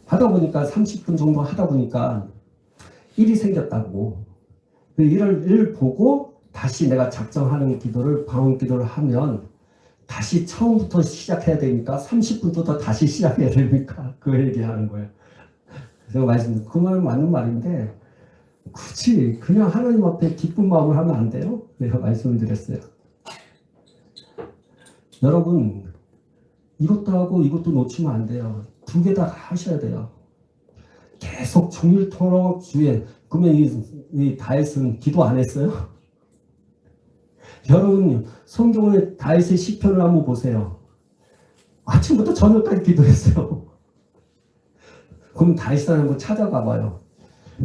하다 보니까 30분 정도 하다 보니까 일이 생겼다고. 그 일을 보고 다시 내가 작정하는 기도를 방언 기도를 하면 다시 처음부터 시작해야 되니까 30분부터 더 다시 시작해야 됩니까? 그 얘기하는 거예요. 제가 말씀드린 그 말은 맞는 말인데 굳이 그냥 하나님 앞에 기쁜 마음을 하면 안 돼요? 내가 말씀을 드렸어요. 여러분 이것도 하고 이것도 놓치면 안 돼요. 두 개 다 하셔야 돼요. 계속 종일토록 주에. 그러면 이 다윗은 기도 안 했어요? 여러분 성경의 다윗의 시편을 한번 보세요. 아침부터 저녁까지 기도했어요. 그럼 다윗 한번 찾아가 봐요.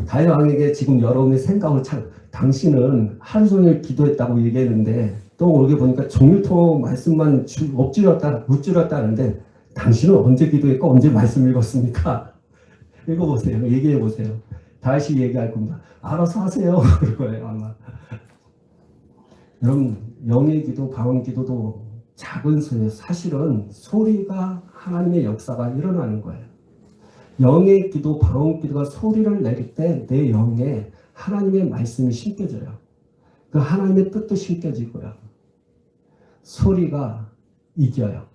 다윗 왕에게 지금 여러분의 생각을 당신은 하루 종일 기도했다고 얘기했는데 또 오게 보니까 종일토록 말씀만 읊조렸다는데 당신은 언제 기도했고 언제 말씀 읽었습니까? 읽어보세요. 얘기해보세요. 다윗이 얘기할 겁니다. 알아서 하세요. 그럴 거예요 아마. 여러분 영의 기도, 방언 기도도 작은 소리, 사실은 소리가 하나님의 역사가 일어나는 거예요. 영의 기도, 방언 기도가 소리를 내릴 때 내 영에 하나님의 말씀이 심겨져요. 그 하나님의 뜻도 심겨지고요. 소리가 이겨요.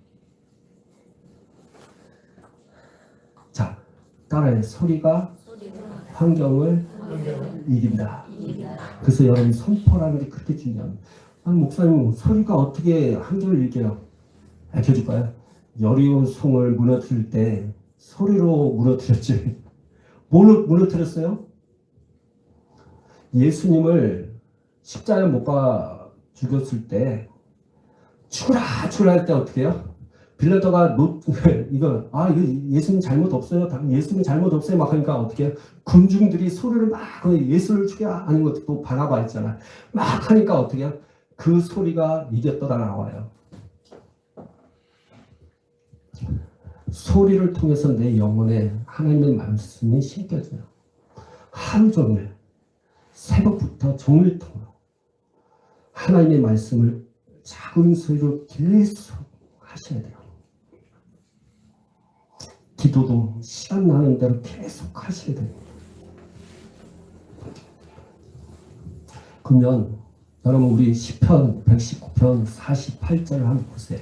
자, 따라해. 소리가 환경을 이긴다. 그래서 여러분 선포라는 게 그렇게 중요합니다. 아니, 목사님 소리가 어떻게 환경을 이겨요? 알려줄까요? 여리고성을 무너뜨릴 때 소리로 무너뜨렸지. 뭘로 무너뜨렸어요? 예수님을 십자가에 못 박아 죽였을 때 죽으라 할 때 어떻게 해요? 빌라도가 이거 예수님 잘못 없어요. 예수님 잘못 없어요. 막 하니까 어떻게 해요? 군중들이 소리를 막 예수를 죽여 아닌 것도 바라봐 있잖아. 막 하니까 어떻게 해요? 그 소리가 이겼더라 나와요. 소리를 통해서 내 영혼에 하나님의 말씀이 심겨져요. 하루 종일 새벽부터 종일토록 하나님의 말씀을 작은 소리로 계속 하셔야 돼요. 기도도 시간 나는 대로 계속 하셔야 돼요. 그러면 여러분 우리 시편 119편 48절을 한번 보세요.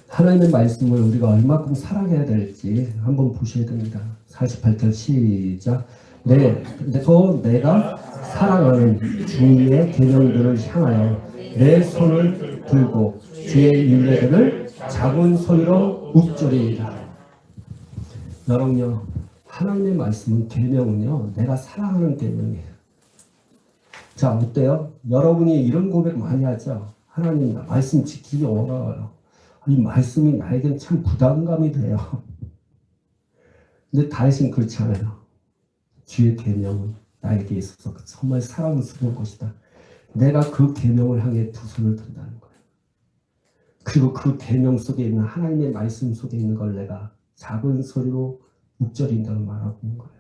하나님의 말씀을 우리가 얼마큼 사랑해야 될지 한번 보셔야 됩니다. 48절 시작. 내가 사랑하는 주의 계명들을 향하여 내 손을 들고 주의 율례들을 작은 소리로 읊조리이다. 여러분요, 하나님의 말씀은 계명은요, 내가 사랑하는 계명이에요. 자, 어때요? 여러분이 이런 고백 많이 하죠? 하나님 말씀 지키기 어려워요. 이 말씀이 나에겐 참 부담감이 돼요. 근데 다윗은 그렇지 않아요. 주의 계명은 나에게 있어서 정말 사랑스러운 것이다. 내가 그 계명을 향해 두 손을 든다는 거예요. 그리고 그 계명 속에 있는 하나님의 말씀 속에 있는 걸 내가 작은 소리로 묵절인다고 말하고 있는 거예요.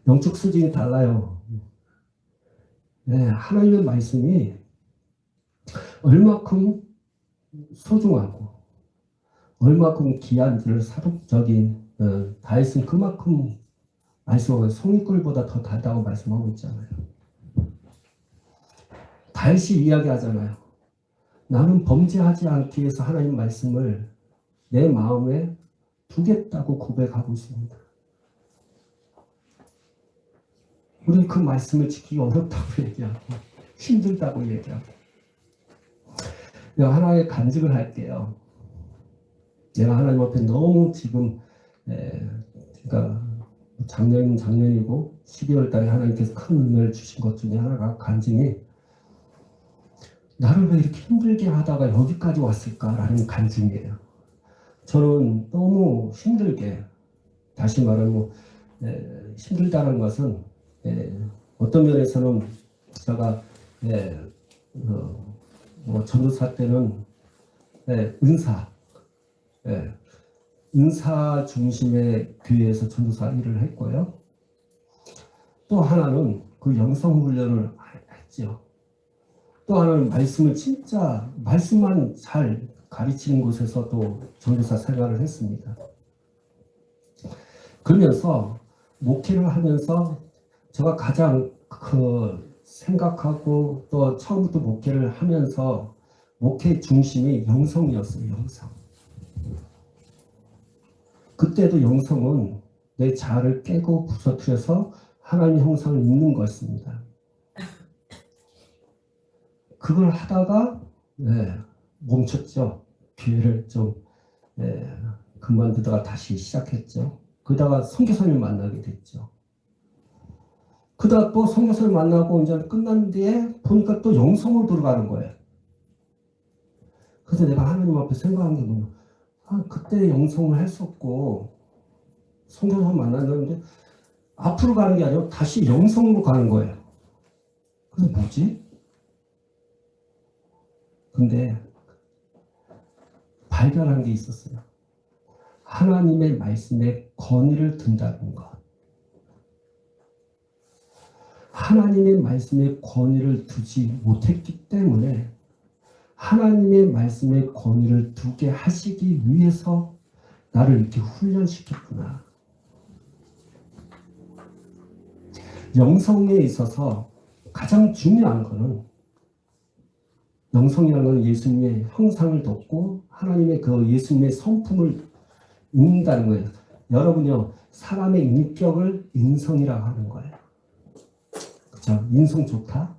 영적 수준이 달라요. 네, 하나님의 말씀이 얼마큼 소중하고 얼마큼 귀한지를 사독적인 다윗은 그만큼 말씀하고 송이꿀보다 더 달다고 말씀하고 있잖아요. 다윗이 이야기하잖아요. 나는 범죄하지 않기 위해서 하나님 말씀을 내 마음에 두겠다고 고백하고 있습니다. 우리는 그 말씀을 지키기 어렵다고 얘기하고 힘들다고 얘기하고 내가 하나의 간증을 할게요. 내가 하나님 앞에 너무 지금 그러니까 작년이고 12월 달에 하나님께서 큰 은혜를 주신 것 중에 하나가 간증이 나를 왜 이렇게 힘들게 하다가 여기까지 왔을까라는 간증이에요. 저는 너무 힘들게 다시 말하면 힘들다는 것은 어떤 면에서는 제가 전도사 때는 은사 중심의 교회에서 전도사 일을 했고요. 또 하나는 그 영성 훈련을 했죠. 또 하나는 말씀을 진짜 말씀만 잘 가르치는 곳에서 또 전도사 생활을 했습니다. 그러면서 목회를 하면서 제가 가장 생각하고 또 처음부터 목회를 하면서 목회 중심이 영성이었어요. 영성. 그때도 영성은 내 자아를 깨고 부서뜨려서 하나님 형상을 입는 것입니다. 그걸 하다가 멈췄죠. 교회를 좀 그만두다가 다시 시작했죠. 그러다가 선교사님을 만나게 됐죠. 그러다가 또 선교사를 만나고 이제 끝난 뒤에 보니까 또 영성으로 들어가는 거예요. 그래서 내가 하나님 앞에 생각한 게 뭐냐. 그때 영성을 했었고 선교사 만났는데 앞으로 가는 게 아니라 다시 영성으로 가는 거예요. 그래서 뭐지? 근데 발견한 게 있었어요. 하나님의 말씀에 권위를 든다는 것. 하나님의 말씀에 권위를 두지 못했기 때문에 하나님의 말씀에 권위를 두게 하시기 위해서 나를 이렇게 훈련시켰구나. 영성에 있어서 가장 중요한 것은 영성이라는 건 예수님의 형상을 덮고 하나님의 그 예수님의 성품을 입는다는 거예요. 여러분요, 사람의 인격을 인성이라고 하는 거예요. 그렇죠? 인성 좋다?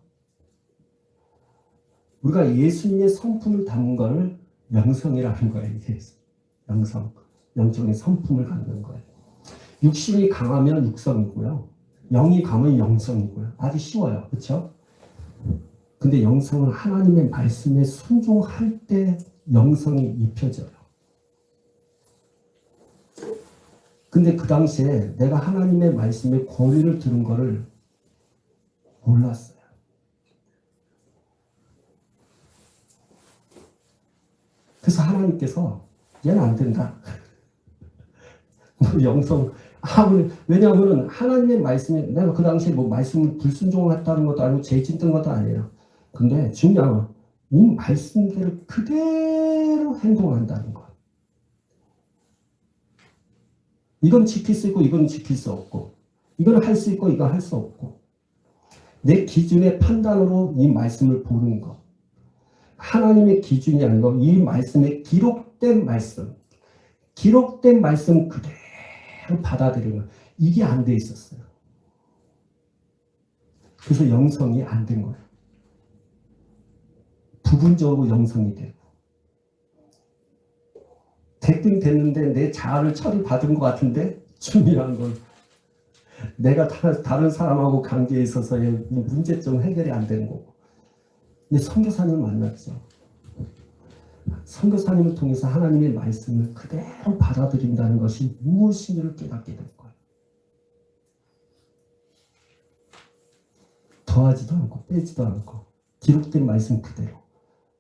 우리가 예수님의 성품을 담은 것을 영성이라는 거예요. 이게 영성, 영적인 성품을 갖는 거예요. 육신이 강하면 육성이고요. 영이 강하면 영성이고요. 아주 쉬워요. 그렇죠? 근데 영성은 하나님의 말씀에 순종할 때 영성이 입혀져요. 근데 그 당시에 내가 하나님의 말씀에 권위를 두는 것을 몰랐어요. 그래서 하나님께서 얘는 안 된다. 영성 왜냐하면 하나님의 말씀에 내가 그 당시에 뭐 말씀을 불순종을 했다는 것도 아니고 죄 짓던 것도 아니에요. 근데 중요한 건 이 말씀대로 그대로 행동한다는 것. 이건 지킬 수 있고 이건 지킬 수 없고 이건 할 수 있고 이건 할 수 없고 내 기준의 판단으로 이 말씀을 보는 것. 하나님의 기준이 아니고 이 말씀에 기록된 말씀 그대로 받아들이는 것. 이게 안 돼 있었어요. 그래서 영성이 안 된 거예요. 부분적으로 영성이 되고 됐긴 됐는데 내 자아를 처리받은 것 같은데 중요한 건 내가 다른 사람하고 관계에 있어서의 문제점 해결이 안 되는 거고. 근데 선교사님을 만났죠. 선교사님을 통해서 하나님의 말씀을 그대로 받아들인다는 것이 무엇인지를 깨닫게 될 거예요. 더하지도 않고 빼지도 않고 기록된 말씀 그대로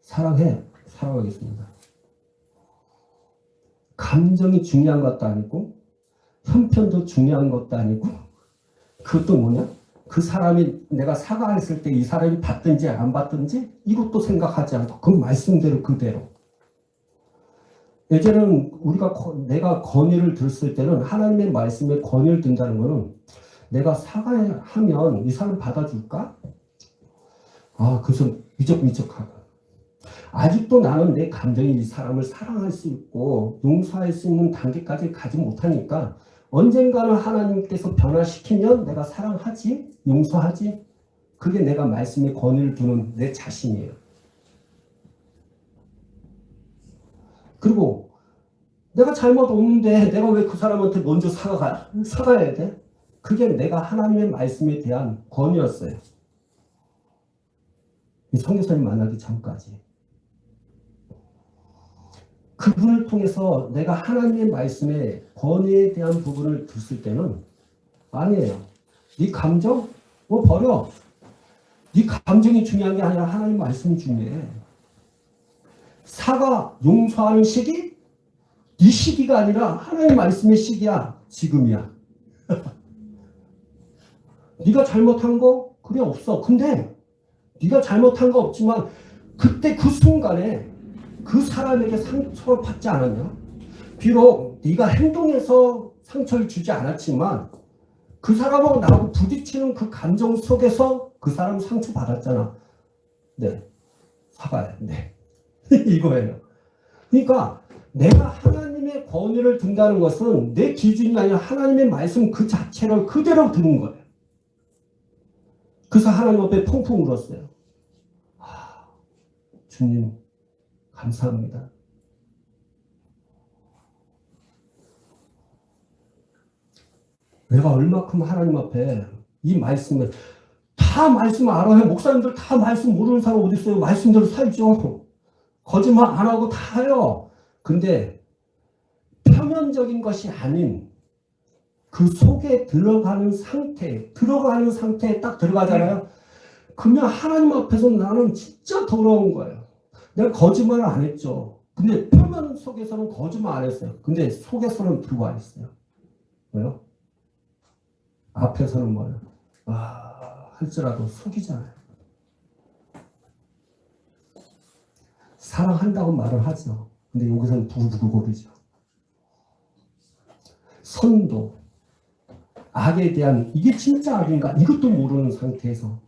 사랑해 살아가겠습니다. 감정이 중요한 것도 아니고 형편도 중요한 것도 아니고 그것도 뭐냐? 그 사람이 내가 사과했을 때 이 사람이 받든지 안 받든지 이것도 생각하지 않고 그 말씀대로 그대로. 예전에는 내가 권위를 들었을 때는 하나님의 말씀에 권위를 든다는 것은 내가 사과하면 이 사람 받아줄까? 그래서 미적미적하고. 아직도 나는 내 감정이 이 사람을 사랑할 수 있고 용서할 수 있는 단계까지 가지 못하니까 언젠가는 하나님께서 변화시키면 내가 사랑하지, 용서하지. 그게 내가 말씀에 권위를 두는 내 자신이에요. 그리고 내가 잘못 없는데 내가 왜 그 사람한테 먼저 사과해야 돼? 그게 내가 하나님의 말씀에 대한 권위였어요. 이 선교사님 만나기 전까지. 그분을 통해서 내가 하나님의 말씀에 권위에 대한 부분을 듣을 때는 아니에요. 네 감정? 버려. 네 감정이 중요한 게 아니라 하나님 말씀이 중요해. 사과, 용서하는 시기? 네 시기가 아니라 하나님 말씀의 시기야. 지금이야. 네가 잘못한 거? 그래 없어. 근데 네가 잘못한 거 없지만 그때 그 순간에 그 사람에게 상처를 받지 않았냐? 비록 네가 행동해서 상처를 주지 않았지만 그 사람하고 나하고 부딪히는 그 감정 속에서 그 사람 상처 받았잖아. 네. 사과해. 네. 이거예요. 그러니까 내가 하나님의 권위를 든다는 것은 내 기준이 아니라 하나님의 말씀 그 자체를 그대로 듣는 거예요. 그래서 하나님 앞에 펑펑 울었어요. 주님 감사합니다. 내가 얼마큼 하나님 앞에 이 말씀을 다 말씀 알아요. 목사님들 다 말씀 모르는 사람 어디 있어요? 말씀대로 살죠. 거짓말 안 하고 다 해요. 근데 표면적인 것이 아닌 그 속에 들어가는 상태에 딱 들어가잖아요. 그러면 하나님 앞에서 나는 진짜 더러운 거예요. 내가 거짓말을 안 했죠. 근데 표면 속에서는 거짓말 안 했어요. 근데 속에서는 들어와 있어요. 왜요? 앞에서는 뭐예요? 할지라도 속이잖아요. 사랑한다고 말을 하죠. 근데 여기서는 부글부글거리죠. 선도, 악에 대한 이게 진짜 악인가? 이것도 모르는 상태에서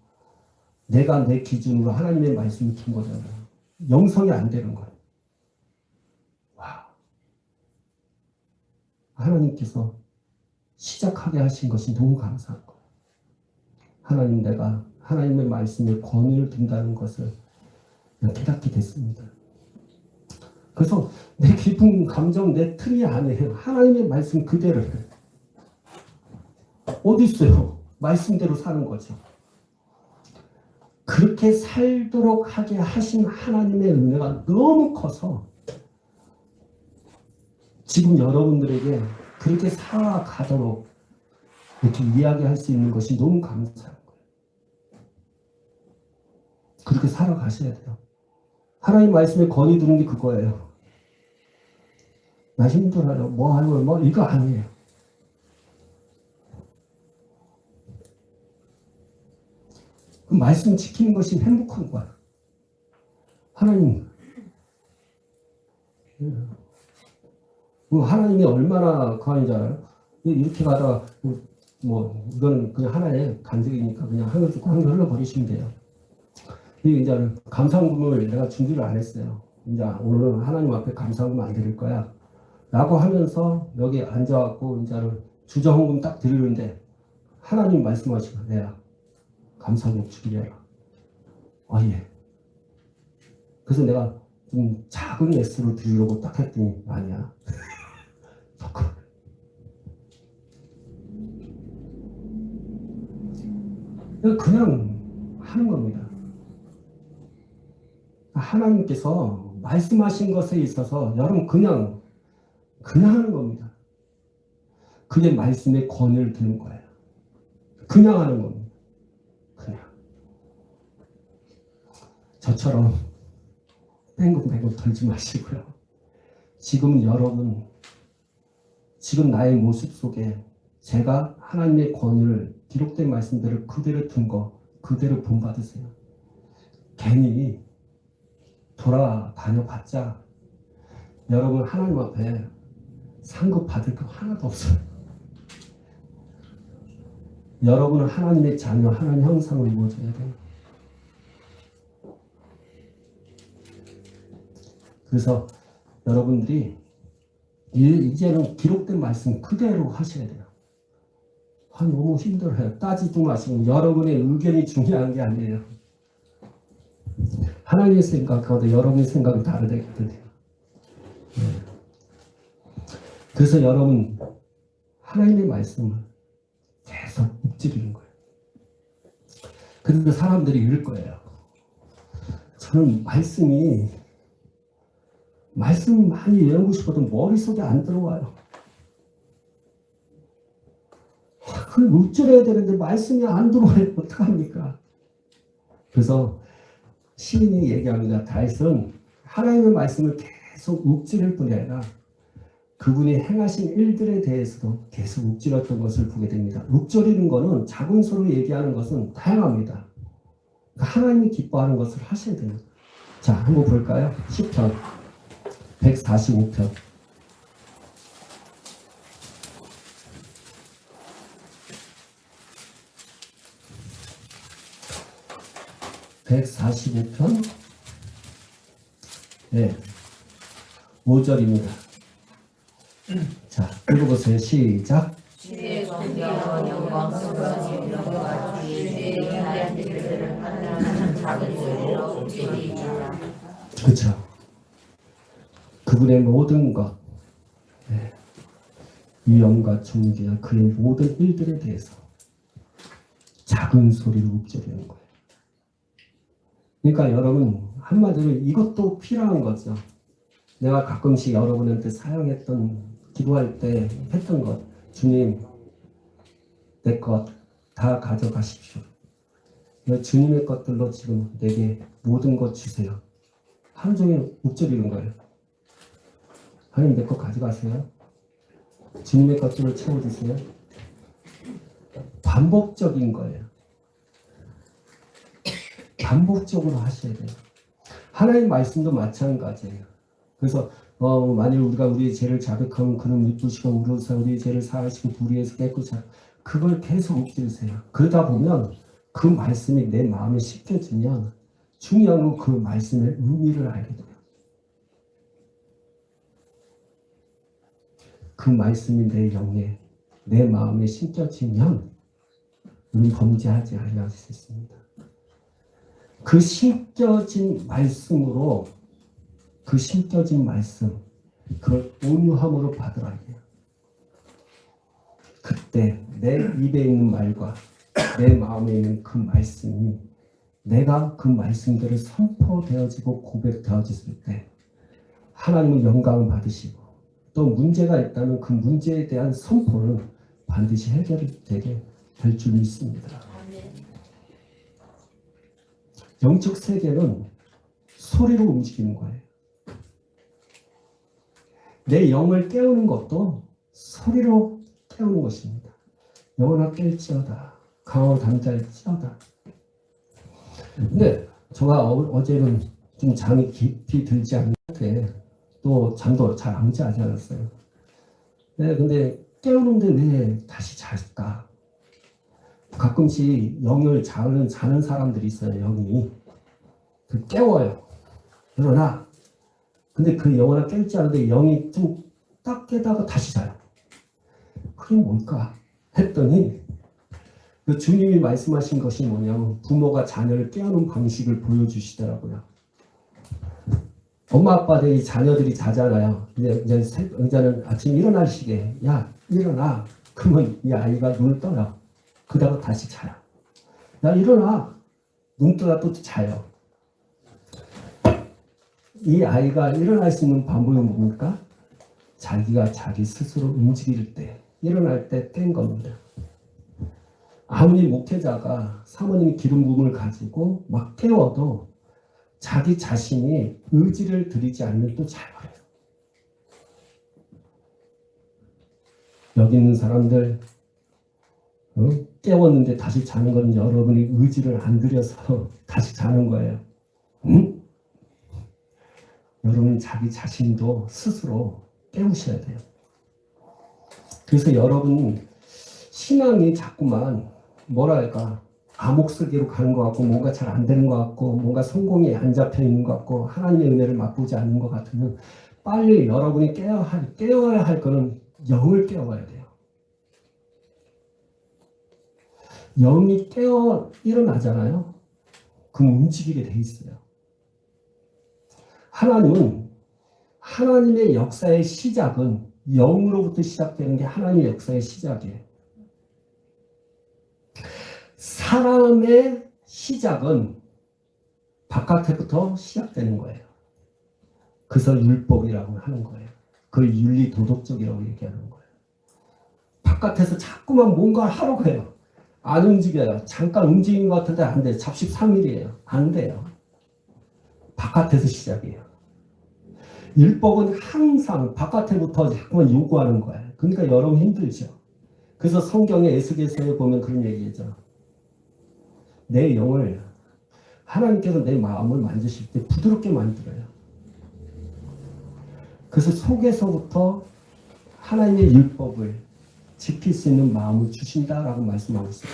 내가 내 기준으로 하나님의 말씀을 준 거잖아요. 영성이 안 되는 거예요. 와. 하나님께서 시작하게 하신 것이 너무 감사한 거예요. 하나님, 내가 하나님의 말씀에 권위를 둔다는 것을 깨닫게 됐습니다. 그래서 내 기분, 감정, 내 틀이 안에 하나님의 말씀 그대로 어디 있어요? 말씀대로 사는 거죠. 그렇게 살도록 하게 하신 하나님의 은혜가 너무 커서 지금 여러분들에게 그렇게 살아가도록 이렇게 이야기할 수 있는 것이 너무 감사한 거예요. 그렇게 살아가셔야 돼요. 하나님 말씀에 권위 두는 게 그거예요. 나 힘들어요. 뭐 하는 거 이거 아니에요. 그 말씀 지키는 것이 행복한 거야. 하나님, 하나님이 얼마나 그한지 알아요? 이렇게 가다가 이건 그냥 하나의 간증이니까 그냥 하늘 흘러버리시면 돼요. 이제 감사금을 내가 준비를 안 했어요. 이제 오늘은 하나님 앞에 감사금 안 드릴 거야. 라고 하면서 여기 앉아갖고 이제 주저헌금 딱 드리는데 하나님 말씀하시고 내가 감사금 준비해라. 예. 그래서 내가 좀 작은 예스를 드리려고 딱 했더니 아니야. 그냥 하는 겁니다. 하나님께서 말씀하신 것에 있어서 여러분 그냥 하는 겁니다. 그게 말씀의 권위를 드는 거예요. 그냥 하는 겁니다. 그냥. 저처럼 뺑글뺑글 돌지 마시고요. 지금 여러분, 지금 나의 모습 속에 제가 하나님의 권위를 기록된 말씀대로 그대로 둔 거 그대로 본받으세요. 괜히 돌아다녀 봤자 여러분 하나님 앞에 상급 받을 거 하나도 없어요. 여러분은 하나님의 자녀, 하나님 형상을 입어줘야 돼요. 그래서 여러분들이 이제는 기록된 말씀 그대로 하셔야 돼요. 너무 힘들어요. 따지도 마시고 여러분의 의견이 중요한 게 아니에요. 하나님의 생각하고 여러분의 생각이 다르거든요. 그래서 여러분 하나님의 말씀을 계속 읊조리는 거예요. 그런데 사람들이 이럴 거예요. 저는 말씀 많이 외우고 싶어도 머릿속에 안 들어와요. 그걸 읊조려야 되는데 말씀이 안 들어와요. 어떡합니까? 그래서 시인이 얘기합니다. 다윗은 하나님의 말씀을 계속 읊조릴 뿐이 아니라 그분이 행하신 일들에 대해서도 계속 읊조렸던 것을 보게 됩니다. 읊조리는 것은 작은 소리로 얘기하는 것은 다양합니다. 하나님이 기뻐하는 것을 하셔야 됩니다. 자, 한번 볼까요? 10편 145편 145편 네, 5절입니다. 자, 읽어보세요. 시작. 주의 존귀한 영광스러운 영광과 주의 위대한 일들을 하는 작은 소리로 읊조리라. 그렇죠. 그분의 모든 것, 네, 위엄과 존귀와 그의 모든 일들에 대해서 작은 소리로 읊조리는 거예요. 그러니까 여러분 한마디로 이것도 필요한 거죠. 내가 가끔씩 여러분한테 사용했던 기도할 때 했던 것, 주님 내 것 다 가져가십시오. 주님의 것들로 지금 내게 모든 것 주세요. 하루 종일 읊조리는 거예요. 하나님 내 것 가져가세요. 주님의 것들을 채워주세요. 반복적인 거예요. 반복적으로 하셔야 돼요. 하나님 말씀도 마찬가지예요. 그래서 만일 우리가 우리의 죄를 자백하면 그는 미쁘시고 우리로서 우리의 죄를 사하시고 불의에서 깨끗이 그걸 계속 읊조리세요. 그러다 보면 그 말씀이 내 마음에 씹혀지면 중요한 건 그 말씀의 의미를 알게 돼요. 그 말씀이 내 영에 내 마음에 심겨지면 우리는 범죄하지 아니할 수 있습니다. 그 심겨진 말씀으로 그 심겨진 말씀 그걸 온유함으로 받으라 해요. 그때 내 입에 있는 말과 내 마음에 있는 그 말씀이 내가 그 말씀대로 선포되어지고 고백되어졌을 때 하나님은 영광을 받으시고 또 문제가 있다면 그 문제에 대한 선포는 반드시 해결되게 될 줄 믿습니다. 영적 세계는 소리로 움직이는 거예요. 내 영을 깨우는 것도 소리로 깨우는 것입니다. 영혼아 깰지어다. 강하고 담대할지어다. 근데 제가 어제는 좀 잠이 깊이 들지 않는데 또 잠도 잘 안 자지 않았어요. 네, 근데 깨우는데 왜 다시 잘까? 가끔씩 영을 자는 사람들이 있어요. 영이 깨워요. 일어나. 근데 그 영혼을 깰지 않은데 영이 좀 딱 깨다가 다시 자요. 그게 뭘까? 했더니 그 주님이 말씀하신 것이 뭐냐면 부모가 자녀를 깨우는 방식을 보여주시더라고요. 엄마 아빠들이 자녀들이 자잖아요. 이제는 아침 일어날 시기에 야 일어나. 그러면 이 아이가 눈을 떠요. 그러다가 다시 자요. 야 일어나. 눈 뜨다 또 자요. 이 아이가 일어날 수 있는 방법이 뭡니까? 자기가 자기 스스로 움직일 때, 일어날 때 깬 겁니다. 아무리 목회자가 사모님 기름 부음을 가지고 막 깨워도 자기 자신이 의지를 들이지 않으면 또 자버려요. 여기 있는 사람들 깨웠는데 다시 자는 건 여러분이 의지를 안 들여서 다시 자는 거예요. 응? 여러분 자기 자신도 스스로 깨우셔야 돼요. 그래서 여러분 신앙이 자꾸만 뭐랄까 암흑설계로 가는 것 같고 뭔가 잘 안 되는 것 같고 뭔가 성공이 안 잡혀 있는 것 같고 하나님의 은혜를 맛보지 않는 것 같으면 빨리 여러분이 깨워야 할 거는 영을 깨워야 돼요. 영이 깨어 일어나잖아요. 그럼 움직이게 돼 있어요. 하나님은 하나님의 역사의 시작은 영으로부터 시작되는 게 하나님의 역사의 시작이에요. 사람의 시작은 바깥에부터 시작되는 거예요. 그래서 율법이라고 하는 거예요. 그걸 윤리 도덕적이라고 얘기하는 거예요. 바깥에서 자꾸만 뭔가를 하려고 해요. 안 움직여요. 잠깐 움직인 것 같은데 안 돼요. 잡식삼일이에요. 안 돼요. 바깥에서 시작이에요. 율법은 항상 바깥에부터 자꾸만 요구하는 거예요. 그러니까 여러분 힘들죠. 그래서 성경의 에스겔서에 보면 그런 얘기죠. 내 영을 하나님께서 내 마음을 만드실 때 부드럽게 만들어요. 그래서 속에서부터 하나님의 율법을 지킬 수 있는 마음을 주신다라고 말씀하고 있어요.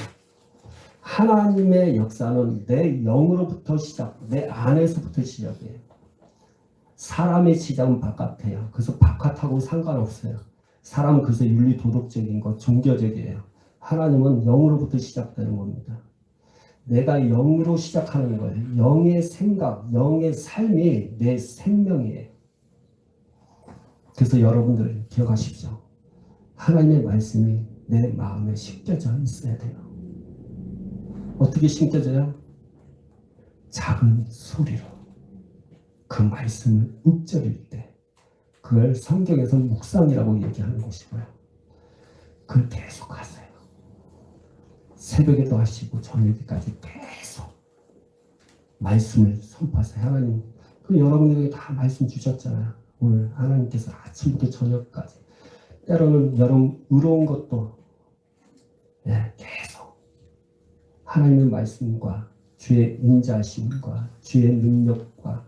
하나님의 역사는 내 영으로부터 시작, 내 안에서부터 시작이에요. 사람의 시작은 바깥이에요. 그래서 바깥하고 상관없어요. 사람은 그래서 윤리 도덕적인 것, 종교적이에요. 하나님은 영으로부터 시작되는 겁니다. 내가 영으로 시작하는 거예요. 영의 생각, 영의 삶이 내 생명이에요. 그래서 여러분들 기억하십시오. 하나님의 말씀이 내 마음에 심겨져 있어야 돼요. 어떻게 심겨져요? 작은 소리로 그 말씀을 읊조릴 때 그걸 성경에서 묵상이라고 얘기하는 것이고요. 그걸 계속 하세요. 새벽에도 하시고 저녁에까지 계속 말씀을 선포하세요. 하나님, 그 여러분에게 다 말씀 주셨잖아요. 오늘 하나님께서 아침부터 저녁까지 때로는 여러분 의로운 것도 계속 하나님의 말씀과 주의 인자하심과 주의 능력과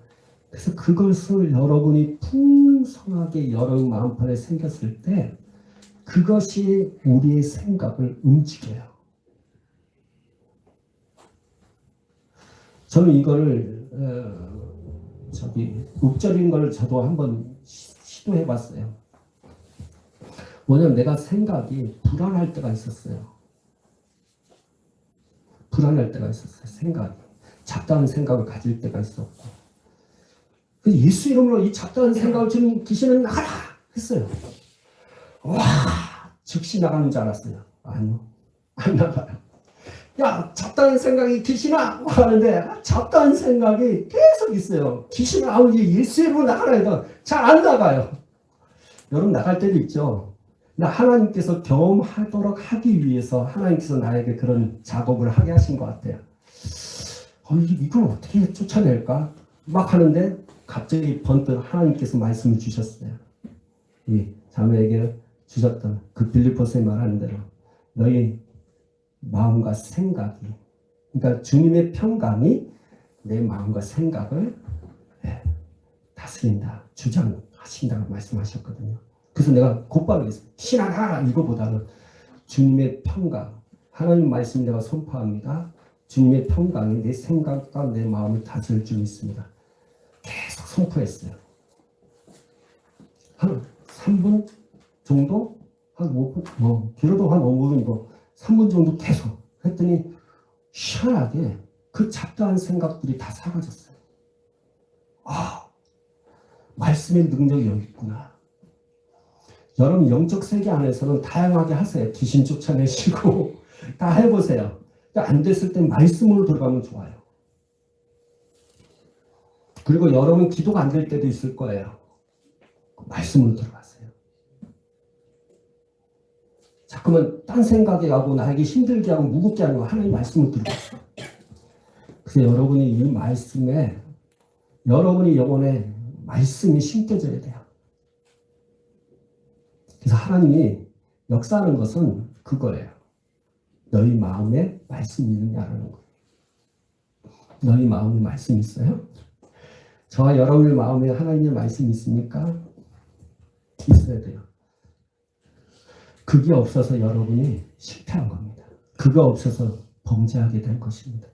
그래서 그것을 여러분이 풍성하게 여러분 마음판에 생겼을 때 그것이 우리의 생각을 움직여요. 저는 이거를 읊조리는 걸 저도 한번 시도해 봤어요. 뭐냐면 내가 생각이 불안할 때가 있었어요. 불안할 때가 있었어요. 생각이. 잡다한 생각을 가질 때가 있었고. 예수 이름으로 이 잡다한 생각을 주는 귀신은 나가라! 했어요. 와! 즉시 나가는 줄 알았어요. 아니요. 안 나가요. 야, 잡다한 생각이 귀신아! 하는데 잡다한 생각이 계속 있어요. 귀신은 아무리 예수 이름으로 나가라 해도 잘 안 나가요. 여러분 나갈 때도 있죠. 하나님께서 경험하도록 하기 위해서 하나님께서 나에게 그런 작업을 하게 하신 것 같아요. 이걸 어떻게 쫓아낼까? 막 하는데 갑자기 번뜩 하나님께서 말씀을 주셨어요. 이 자매에게 주셨던 그 빌립보서에 말하는 대로 너희 마음과 생각이 그러니까 주님의 평강이 내 마음과 생각을 다스린다, 주장하신다고 말씀하셨거든요. 그래서 내가 곧바로 했어요. 신앙하라 이거보다는 주님의 평강, 하나님 말씀 내가 선포합니다. 주님의 평강이 내 생각과 내 마음을 다스릴 줄 믿습니다. 계속 선포했어요. 한 3분 정도? 한 5분? 길어도 한 5분이고 3분 정도 계속 했더니 희한하게 그 잡다한 생각들이 다 사라졌어요. 말씀의 능력이 여기 있구나. 여러분 영적 세계 안에서는 다양하게 하세요. 귀신 쫓아내시고 다 해보세요. 안 됐을 때 말씀으로 들어가면 좋아요. 그리고 여러분 기도가 안 될 때도 있을 거예요. 말씀으로 들어가세요. 자꾸만 딴 생각에 하고 나에게 힘들게 하고 무겁게 하는 거 하나님 말씀을 들어가세요. 그래서 여러분이 이 말씀에 여러분이 영혼에 말씀이 심겨져야 돼요. 그래서 하나님이 역사하는 것은 그거예요. 너희 마음에 말씀이 있느냐라는 거예요. 너희 마음에 말씀이 있어요? 저와 여러분의 마음에 하나님의 말씀이 있습니까? 있어야 돼요. 그게 없어서 여러분이 실패한 겁니다. 그거 없어서 범죄하게 될 것입니다.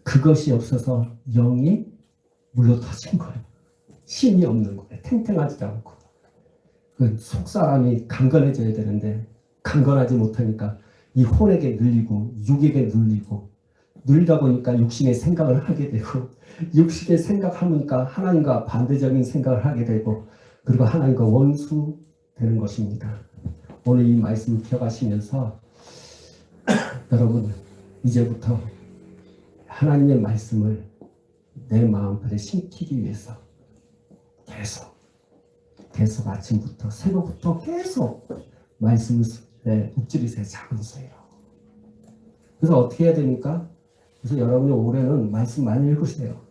그것이 없어서 영이 물로 터진 거예요. 힘이 없는 거예요. 탱탱하지도 않고. 그 속사람이 강건해져야 되는데 강건하지 못하니까 이 혼에게 눌리고 육에게 눌리고 눌리다 보니까 육신의 생각을 하게 되고 육신의 생각하니까 하나님과 반대적인 생각을 하게 되고 그리고 하나님과 원수 되는 것입니다. 오늘 이 말씀을 기억하시면서 여러분 이제부터 하나님의 말씀을 내 마음속에 심기기 위해서 계속 아침부터 새벽부터 계속 말씀을 묵주리세요. 작은 소리로. 그래서 어떻게 해야 됩니까? 그래서 여러분이 올해는 말씀 많이 읽으세요.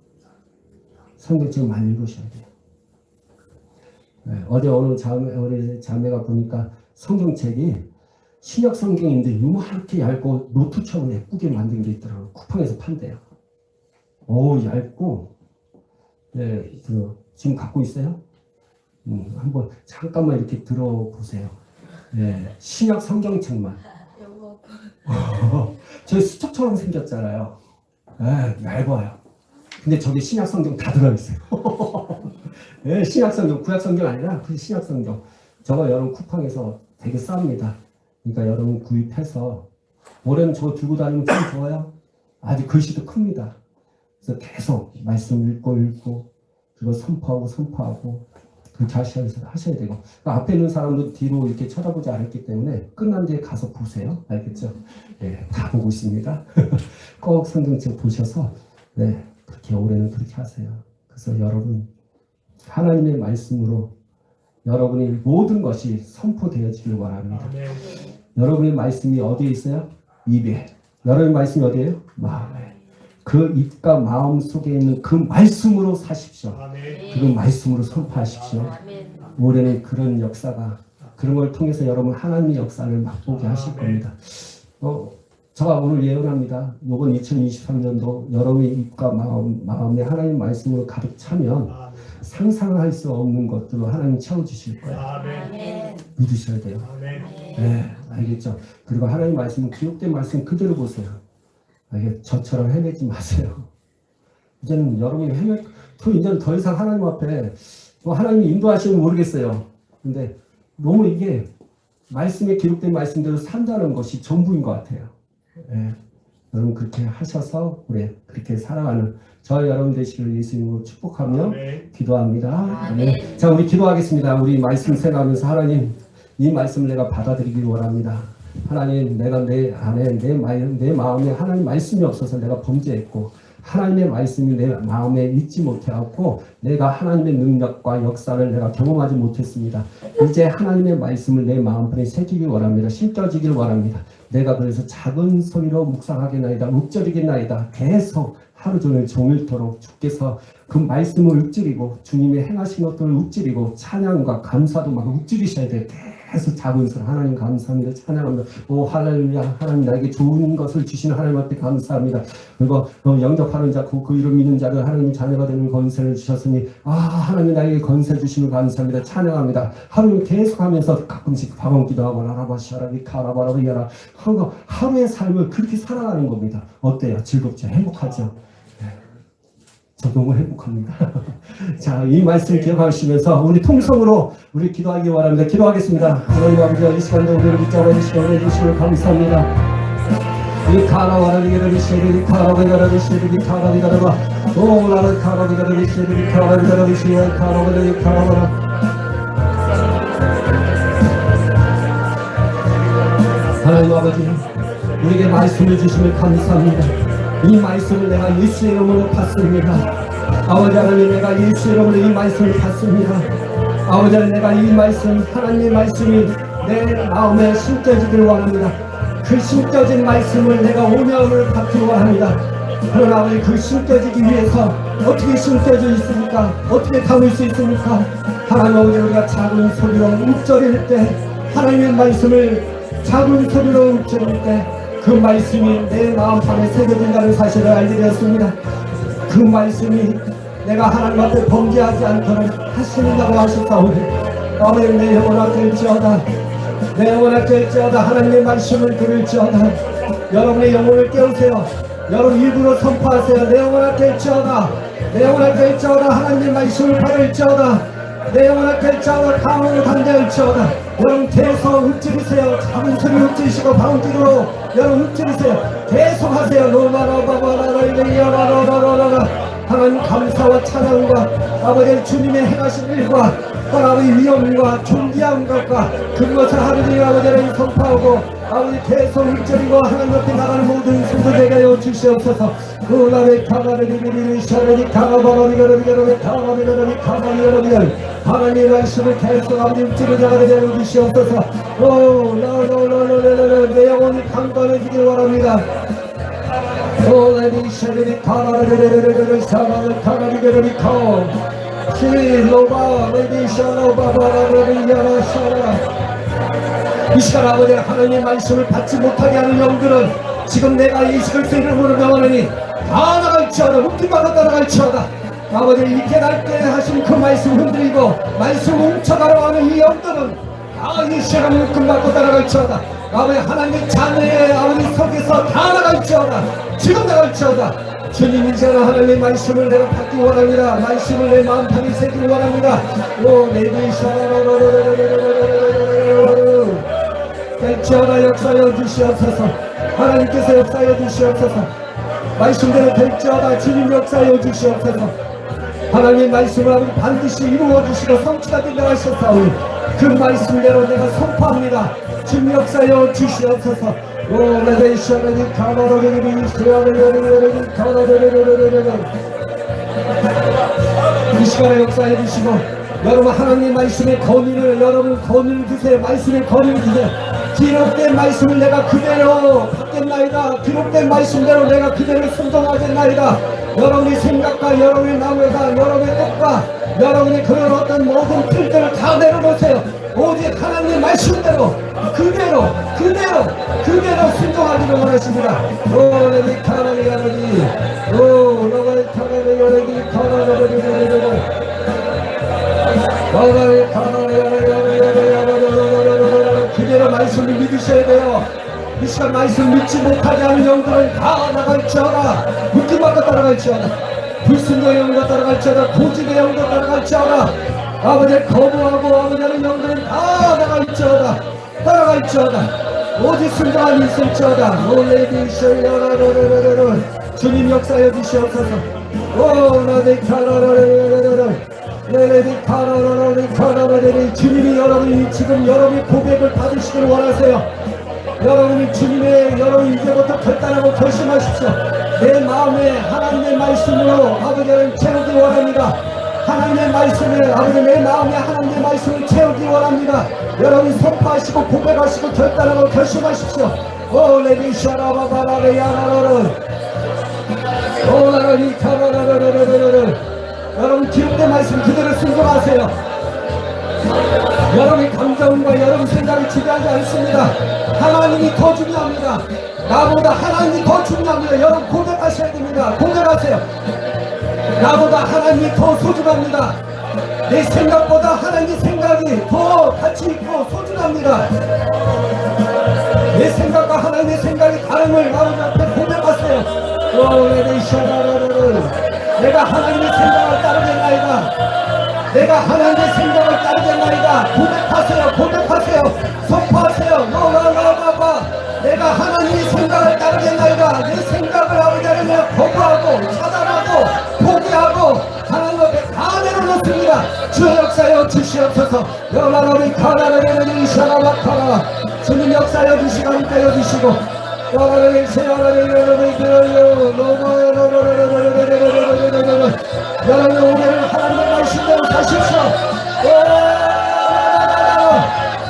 성경책 많이 읽으셔야 돼요. 어제 어느 자매가 보니까 성경책이 신약 성경인데 요만하게 얇고 노트처럼 예쁘게 만든 게 있더라고요. 쿠팡에서 판대요. 오 얇고 지금 갖고 있어요? 한번 잠깐만 이렇게 들어보세요. 신약 성경책만. 저희 수첩처럼 생겼잖아요. 얇아요. 근데 저기 신약 성경 다 들어있어요. 신약 성경, 구약 성경 아니라 그 신약 성경. 저거 여러분 쿠팡에서 되게 쌉니다. 그러니까 여러분 구입해서 올해는 저거 들고 다니면 참 좋아요. 아주 글씨도 큽니다. 그래서 계속 말씀 읽고 그리고 선포하고 그렇게 하셔야 되고 앞에 있는 사람도 뒤로 이렇게 쳐다보지 않았기 때문에 끝난 뒤에 가서 보세요. 알겠죠? 다 보고 있습니다. 꼭 성경책 보셔서 그렇게 올해는 그렇게 하세요. 그래서 여러분 하나님의 말씀으로 여러분이 모든 것이 선포되어지길 원합니다. 여러분의 말씀이 어디에 있어요? 입에. 여러분의 말씀이 어디에요? 마음에. 그 입과 마음 속에 있는 그 말씀으로 사십시오. 그 말씀으로 선포하십시오. 올해는 그런 역사가 그런 걸 통해서 여러분 하나님의 역사를 맛보게 하실 겁니다. 제가 오늘 예언합니다. 이번 2023년도 여러분의 입과 마음에 하나님 말씀으로 가득 차면 상상할 수 없는 것들로 하나님 채워주실 거예요. 믿으셔야 돼요. 알겠죠? 그리고 하나님 말씀은 기록된 말씀 그대로 보세요. 저처럼 헤매지 마세요. 이제는 여러분이 이제는 더 이상 하나님 앞에 하나님이 인도하시면 모르겠어요. 근데 너무 이게 말씀에 기록된 말씀대로 산다는 것이 전부인 것 같아요. 여러분 그렇게 하셔서 우리 그렇게 살아가는 저와 여러분 되시기를 예수님으로 축복하며 기도합니다. 아멘. 자, 우리 기도하겠습니다. 우리 말씀 생각하면서 하나님 이 말씀을 내가 받아들이길 원합니다. 하나님 내가 내 안에 내 마음에 하나님 말씀이 없어서 내가 범죄했고 하나님의 말씀이 내 마음에 있지 못해갖고 내가 하나님의 능력과 역사를 내가 경험하지 못했습니다. 이제 하나님의 말씀을 내 마음속에 새기길 원합니다. 심겨지길 원합니다. 내가 그래서 작은 소리로 묵상하겠나이다. 읊조리겠나이다. 계속 하루 종일 종일토록 주께서 그 말씀을 읊조리고 주님의 행하신 것들을 읊조리고 찬양과 감사도 막 읊조리셔야 돼요. 계속 작은 소리 하나님 감사합니다. 찬양합니다. 오 할렐루야. 하나님 나에게 좋은 것을 주시는 하나님 앞에 감사합니다. 그리고 영접하는 자 그 이름 믿는 자를 하나님 자녀가 되는 건세를 주셨으니 하나님 나에게 건세 주시는 감사합니다. 찬양합니다. 하루 계속하면서 가끔씩 방언기도 하고 라라바시아라 비카라바라비아라 하루의 삶을 그렇게 살아가는 겁니다. 어때요? 즐겁죠? 행복하죠? 저 너무 행복합니다. 자, 이 말씀 기억하시면서 우리 통성으로 우리 기도하기 원합니다. 기도하겠습니다. 하나님 아버지 이 시간도 우리를 붙잡아 주시고 해주시면 감사합니다. 이 카라와라비가라비 쉐르비 카라비가라비 쉐르비 카라비가라바 오라라 카라비가라비 쉐르비 카라비가라비 쉐르비 카라비가라비 카라바라 하나님 아버지 우리에게 말씀을 주시면 감사합니다. 이 말씀을 내가 예수의 이름으로 받습니다. 아버지 하나님, 내가 예수 이름으로 이 말씀을 받습니다. 아버지 하나님, 내가 이 말씀, 하나님의 말씀이 내 마음에 심겨지길 원합니다. 그 심겨진 말씀을 내가 오명을 받기를 원합니다. 그러나 아버지, 그 심겨지기 위해서 어떻게 심겨져 있습니까? 어떻게 담을 수 있습니까? 하나님 아버지, 우리가 작은 소리로 읊조릴 때, 하나님의 말씀을 작은 소리로 읊조릴 때 그 말씀이 내 마음판에 새겨진다는 사실을 알게 되었습니다. 그 말씀이 내가 하나님 앞에 범죄하지 않도록 하시는다고 하셨사오니 아버지, 내 영혼 아낄지어다, 내 영혼 아낄지어다, 하나님의 말씀을 들을지어다. 여러분의 영혼을 깨우세요. 여러분 입으로 선포하세요. 내 영혼 아낄지어다, 내 영혼 아낄지어다, 하나님의 말씀을 받을지어다, 내 영혼 아낄지어다, 강으로 담대할지어다. 여러분 계속 읊조리세요. 작은 소리 읊조리시고 방귀로 여러분 읊조리세요. 계속 하세요. 노바라바바라라라라라라라라. 하나님 감사와 찬양과 아버지 주님의 행하신 일과 하나님의 위엄과 존귀한 것과 그것을 하느님 아버지를 선포하고 아버지 계속 읊조리고 하나님 앞에 나가는 모든 순서되게 하여 주시옵소서. 그다음에 가가리리리리 샤레리 가가바라리가라리가라리 가가리가라리 가가리가라리 하나님의 말씀을 계속 아버지 읊조리자가 되게 하여 주시옵소서. 내 영혼이 강건해지길 원합니다. 오레리 샤레리 가가리리리리리 샤라리 가가리가라리 가 실로바 레디 샤라바바라리야라 샤라. 이 시간 아버지 하나님의 말씀을 받지 못하게 하는 영들은 지금 내가 예수그리스도 이름으로 명하노니 다 나갈지어다, 묶임받아 따라갈지어다. 아버지 이 깨닫게 하신 그 말씀 흔들리고 말씀 훔쳐가려 하는 이 영들은 다 이 시간 묶임받고 따라갈지어다. 아버지 하나님의 자녀의 아버지 속에서 다 나갈지어다, 지금 나갈지어다. 주님 이 시간 하나님의 말씀을 내가 받기 원합니다. 말씀을 내 마음판에 새기기 원합니다. 오 될지어다 역사여 주시옵소서. 하나님께서 역사여 주시옵소서. 말씀대로 될지어다 주님 역사여 주시옵소서. 하나님의 말씀을 아버지 반드시 이루어 주시고 성취가 된다고 하셨사오니 그 말씀대로 내가 선포합니다. 주님 역사여 주시옵소서. 오레데이션이 가로르르르르 시어르르르르르 가로르르르르르 이 시간에 역사해 주시고 여러분 하나님의 말씀의 권위를 여러분 권위를 드세요. 말씀의 권위를 드세요. 기록된 말씀을 내가 그대로 받겠나이다. 기록된 말씀대로 내가 그대로 순종하겠나이다. 여러분의 생각과 여러분의 나무가 여러분의 뜻과 여러분의 그런 어떤 모든 틀들을 다 내려놓으세요. 오직 하나님의 말씀대로 그대로 순종하기를 원하십니다. 오레리 카라리 가라리 오레리 카라리 가라리 그대로 말씀을 믿으셔야 돼요. 이 시간 말씀 믿지 못하게 하는 영들은 다 나갈지어다. 묶임받고 따라갈지어다. 불순종의 영도 따라갈지어다. 고집의 영도 따라갈지어다. 아버지를 거부하고 아버지 하는 영들은 다 나갈지어다. 따라갈지어다. 오직 순종함이 있을지어다. 오레디셔야라라라라라 주님 역사여 주시옵소서. 오라데카라라라라라 레레디카라라라라라라 주님이 여러분이 지금 여러분의 고백을 받으시길 원하세요. 여러분이 주님의 여러분 이제부터 결단하고 결심하십시오. 내 마음에 하나님의 말씀으로 아버지를 채우기 원합니다. 하나님의 말씀을 아버지 내 마음에 하나님의 말씀을 채우기 원합니다. 여러분이 선포하시고 고백하시고 결단하고 결심하십시오. 오레디샤라바바라레야라라라 오라라리카라라라라라라 여러분 기록된 말씀 그대로 순종하세요. 여러분의 감정과 여러분 생각이 중요하지 않습니다. 하나님이 더 중요합니다. 나보다 하나님이 더 중요합니다. 여러분 고백하셔야 됩니다. 고백하세요. 나보다 하나님이 더 소중합니다. 내 생각보다 하나님의 생각이 더 가치 있고 소중합니다. 내 생각과 하나님의 생각이 다름을 아버지 앞에 고백하세요. 내가 하나님의 생각을 따르겠나이다. 내가 하나님의 생각을 따르겠나이다. 고백하세요. 고백하세요. 선포하세요. 노라라라바 내가 하나님의 생각을 따르겠나이다. 내 생각을 아버지 하나님을 거부하고 차단하고 포기하고 하나님 앞에 다 내려놓습니다. 주의 역사여 주시옵소서. 여라라리 카라라라리 샤라바카라 주님 역사여 주시고 함께여 주시고 여러분 오늘 하나님의 말씀대로 사십시오.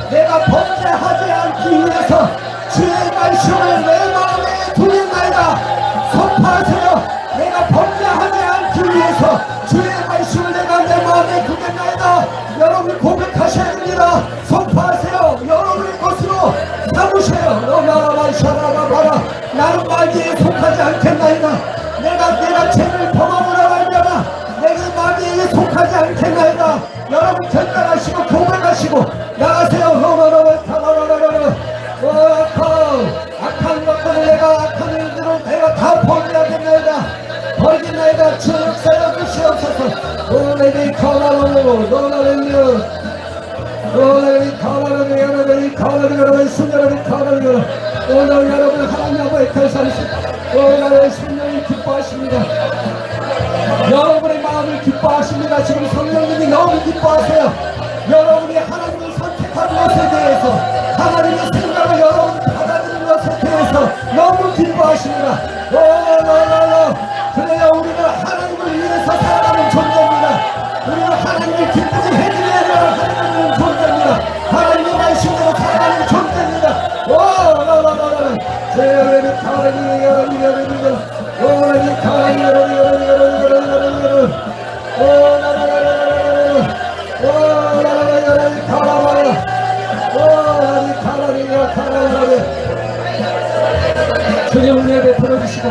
내가 범죄하지 않기 위해서 주의 말씀을 내 마음에 두겠나이다. 선포하세요. 내가 범죄하지 않기 위해서 주의 말씀을 내가 내 마음에 두겠나이다. 여러분 고백하셔야 됩니다. 선포하세요. 여러분의 것으로 삼으세요. 너나라만 샤라라바라. 나는 마귀에 속하지 않겠나이다. 내가 죄를 범하노라 할지라도 내가 마귀에게 속하지 않겠나이다. 여러분 결단하시고 고백하시고 나가세요. 너나라만 샤라라라라. 악한 것들을 내가 악한 일들을 내가 다 버리겠나이다. 버리겠나이다. 주 역사여 주시옵소서. 너네들이 가라로 너네들이 가라로 순여러분이 가라로 오늘 여러분 하나님 아버지의 결산이시 오늘 성령이 기뻐하십니다. 여러분의 마음을 기뻐하십니다. 지금 성령님이 너무 기뻐하세요. 여러분이 하나님을 선택한 것에 대해서 하나님의 생각을 여러분이 받아들인 것에 대해서 너무 기뻐하십니다. 그래야 우리는 하나님을 위해서 살아가는 존재입니다. 우리는 하나님을 기쁘게 해드려야 하는 존재입니다. 하나님의 말씀대로 살아가는 존재입니다. 주님 은혜 베풀어 주시고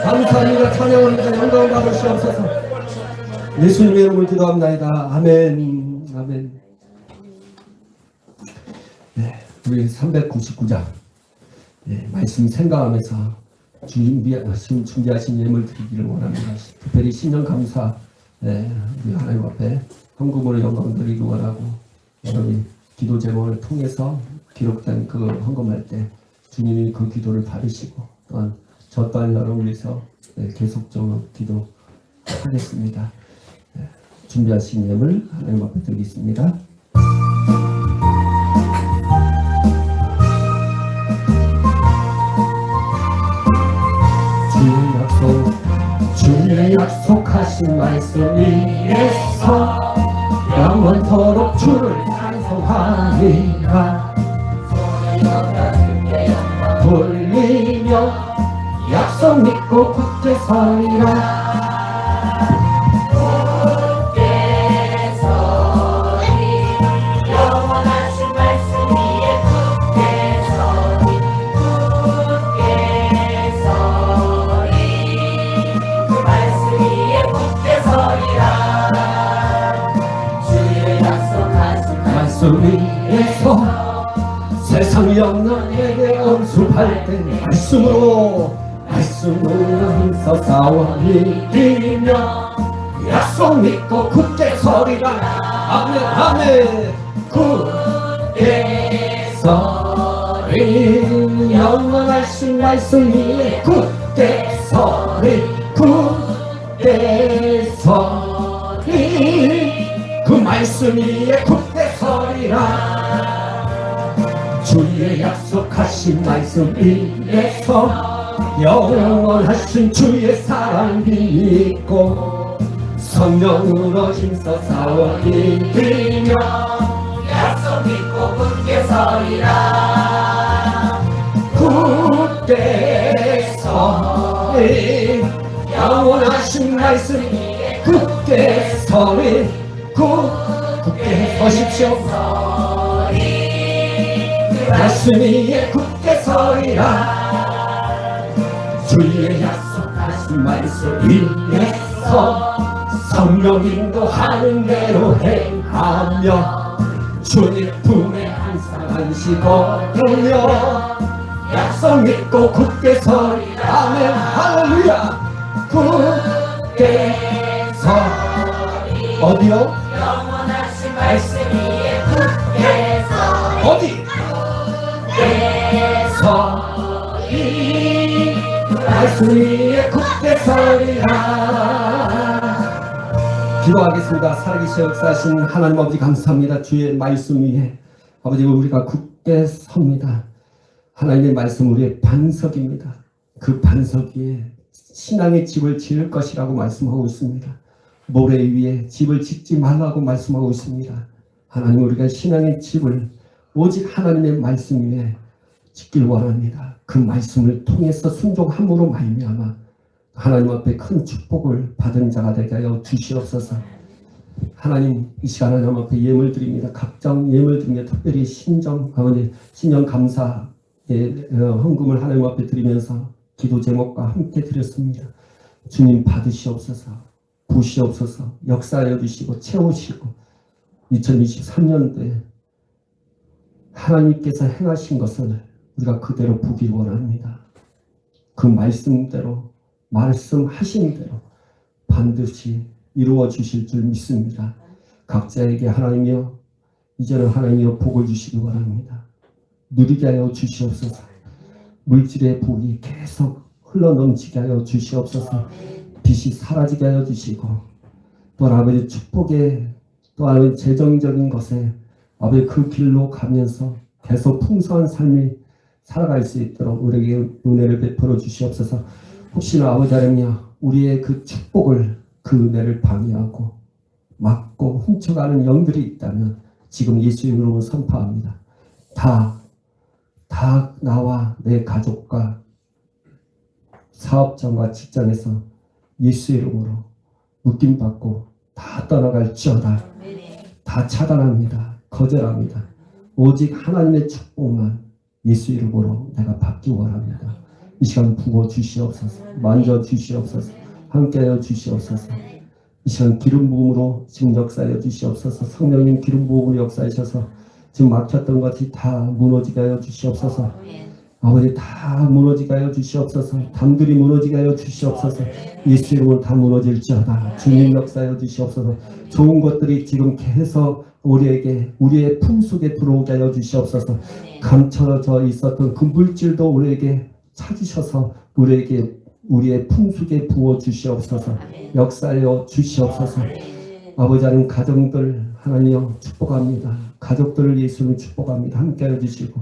감사합니다. 찬양합니다. 영광을 받으시옵소서. 예수님의 이름으로 기도합나이다. 아멘. 아멘. 네, 우리 399장 말씀 생각하면서 준비하신 예물 드리기를 원합니다. 특별히 신년 감사 우리 하나님 앞에 헌금으로 영광 드리기 원하고 여러분이 기도 제목을 통해서 기록된 그 헌금할 때 주님이 그 기도를 받으시고 또한 저 또한 여러분을 위해서 계속적으로 기도하겠습니다. 준비하신 예물 하나님 앞에 드리겠습니다. 주의 약속하신 말씀 위에서 영원토록 주를 찬송하리라. 돌리며 약속 믿고 굳게 서리라. 위에서 세상 영광에게 엄습할 때 말씀으로 힘써 싸워 이기며 약속 믿고 굳게 서리라. 아멘 아멘. 굳게 서리 영원하신 말씀 위에 굳게 서리 굳게 서리 그 말씀 위에 굳게 서리라. 주의 약속하신 말씀 위에서 영원하신 주의 사랑 믿고 성령으로 힘써 싸워 이기며 약속 믿고 굳게 서리라. 굳게 서리 영원하신 말씀 위에 굳게 서리 굳게 서십시오. 말씀 위에 굳게 서리라. 주의 약속하신 말씀 위에서 성령 인도하는 대로 행하며 주님 품에 항상 안식거든요. 약속 믿고 굳게 서리라. 아멘 할렐루야. 굳게 서리 어디요? 영원하신 말씀 위에 굳게 서리 어디? 굳게 서리 말씀 위에 굳게 서리라. 기도하겠습니다. 살아계신 역사하신 하나님 아버지 감사합니다. 주의 말씀 위에 아버지 우리가 굳게 섭니다. 하나님의 말씀 우리의 반석입니다. 그 반석 위에 신앙의 집을 지을 것이라고 말씀하고 있습니다. 모래 위에 집을 짓지 말라고 말씀하고 있습니다. 하나님, 우리가 신앙의 집을 오직 하나님의 말씀 위에 짓길 원합니다. 그 말씀을 통해서 순종함으로 말미암아 하나님 앞에 큰 축복을 받은 자가 되게 하여 주시옵소서. 하나님, 이 시간 하나님 앞에 예물 드립니다. 각종 예물 드립니다. 특별히 신정 감사의 헌금을 하나님 앞에 드리면서 기도 제목과 함께 드렸습니다. 주님 받으시옵소서, 부시옵소서, 역사하여 주시고 채우시고 2023년도에 하나님께서 행하신 것을 우리가 그대로 보기 원합니다. 그 말씀대로, 말씀하신 대로 반드시 이루어 주실 줄 믿습니다. 각자에게 하나님이여, 이제는 하나님이여 복을 주시기 원합니다. 누리게 하여 주시옵소서. 물질의 복이 계속 흘러넘치게 하여 주시옵소서. 빛이 사라지게 하여 주시고, 또 아버지 축복에, 또 아버지 재정적인 것에 아버지 그 길로 가면서 계속 풍성한 삶이 살아갈 수 있도록 우리에게 은혜를 베풀어 주시옵소서. 혹시나 아버지 하나님이여, 우리의 그 축복을, 그 은혜를 방해하고 막고 훔쳐가는 영들이 있다면 지금 예수 이름으로 선포합니다. 다 나와 내 가족과 사업장과 직장에서 예수 이름으로 묶임받고 다 떠나갈지어다. 다 차단합니다. 거절합니다. 오직 하나님의 축복만 예수 이름으로 내가 받기 원합니다. 이 시간 부어 주시옵소서. 만져 주시옵소서. 함께하여 주시옵소서. 이 시간 기름 부음으로 지금 역사하여 주시옵소서. 성령님 기름 부음으로 역사하셔서 지금 막혔던 것이 다 무너지게 하여 주시옵소서. 아버지 다 무너지게 하여 주시옵소서. 담들이 무너지게 하여 주시옵소서. 예수 이름으로 다 무너질지어다. 주님 역사하여 주시옵소서. 좋은 것들이 지금 계속 우리에게, 우리의 품속에 들어오게 하여 주시옵소서. 감춰져 있었던 그 물질도 우리에게 찾으셔서 우리에게, 우리의 품속에 부어 주시옵소서. 역사하여 주시옵소서. 아버지 하나님, 가정들 하나님여 축복합니다. 가족들을 예수님 축복합니다. 함께하여 주시고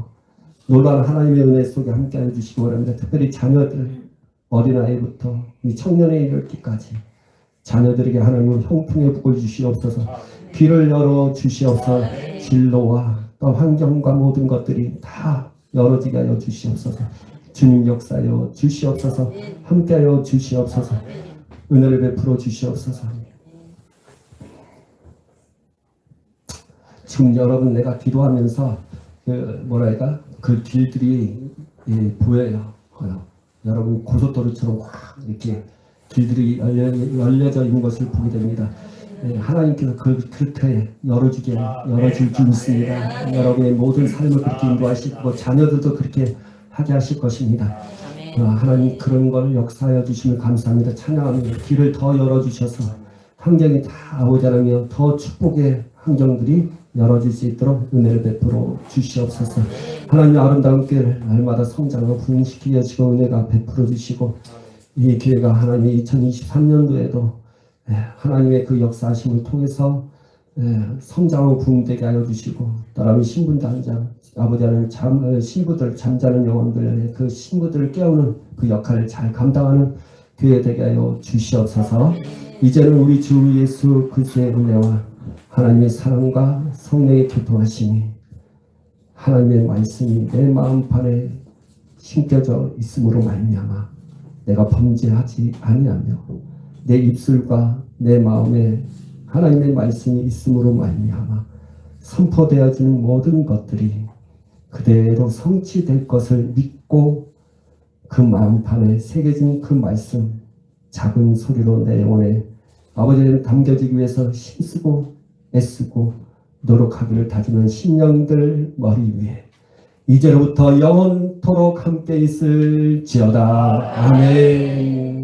놀라운 하나님의 은혜 속에 함께하여 주시기 원합니다. 특별히 자녀들, 어린아이부터 이 청년에 이르기까지 자녀들에게 하나님 형통의 복을 주시옵소서. 귀를 열어 주시옵소서. 진로와 또 환경과 모든 것들이 다 열어지게 하여 주시옵소서. 주님 역사하여 주시옵소서. 함께하여 주시옵소서. 은혜를 베풀어 주시옵소서. 지금 여러분, 내가 기도하면서 그 길들이 보여요. 여러분 고속도로처럼 확 이렇게 길들이 열려져 있는 것을 보게 됩니다. 하나님께서 그렇게 열어줄 줄 믿습니다. 여러분의 모든 삶을 그렇게 인도하시고 자녀들도 그렇게 하게 하실 것입니다. 하나님, 그런 걸 역사하여 주시면 감사합니다. 찬양합니다. 길을 더 열어주셔서 환경이 다 아버지 하나님, 더 축복의 환경들이 열어질 수 있도록 은혜를 베풀어 주시옵소서. 하나님, 아름다운 길 날마다 성장하고 부흥시키게 하시고 은혜가 베풀어 주시고, 이 교회가 하나님 2023년도에도 하나님의 그 역사하심을 통해서 성장하고 부흥되게 하여 주시고, 따라하면 신분단장 아버지 하나님, 신부들, 잠자는 영혼들, 그 신부들을 깨우는 그 역할을 잘 감당하는 교회 되게 하여 주시옵소서. 이제는 우리 주 예수 그리스도의 은혜와 하나님의 사랑과 성령의 교통하심이, 하나님의 말씀이 내 마음판에 심겨져 있음으로 말미암아 내가 범죄하지 아니하며 내 입술과 내 마음에 하나님의 말씀이 있음으로 말미암아 선포되어지는 모든 것들이 그대로 성취될 것을 믿고 그 마음판에 새겨진 그 말씀 작은 소리로 내 영혼에 아버지를 담겨지기 위해서 힘쓰고 애쓰고 노력하기를 다지는 신령들 머리 위에 이제로부터 영원토록 함께 있을지어다. 아멘.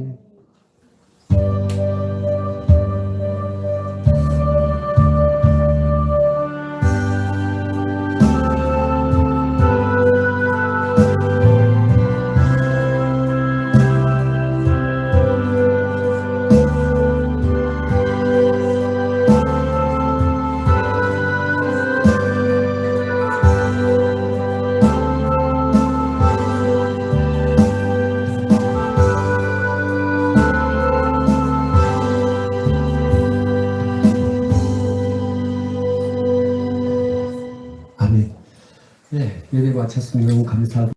마쳤으면 감사하고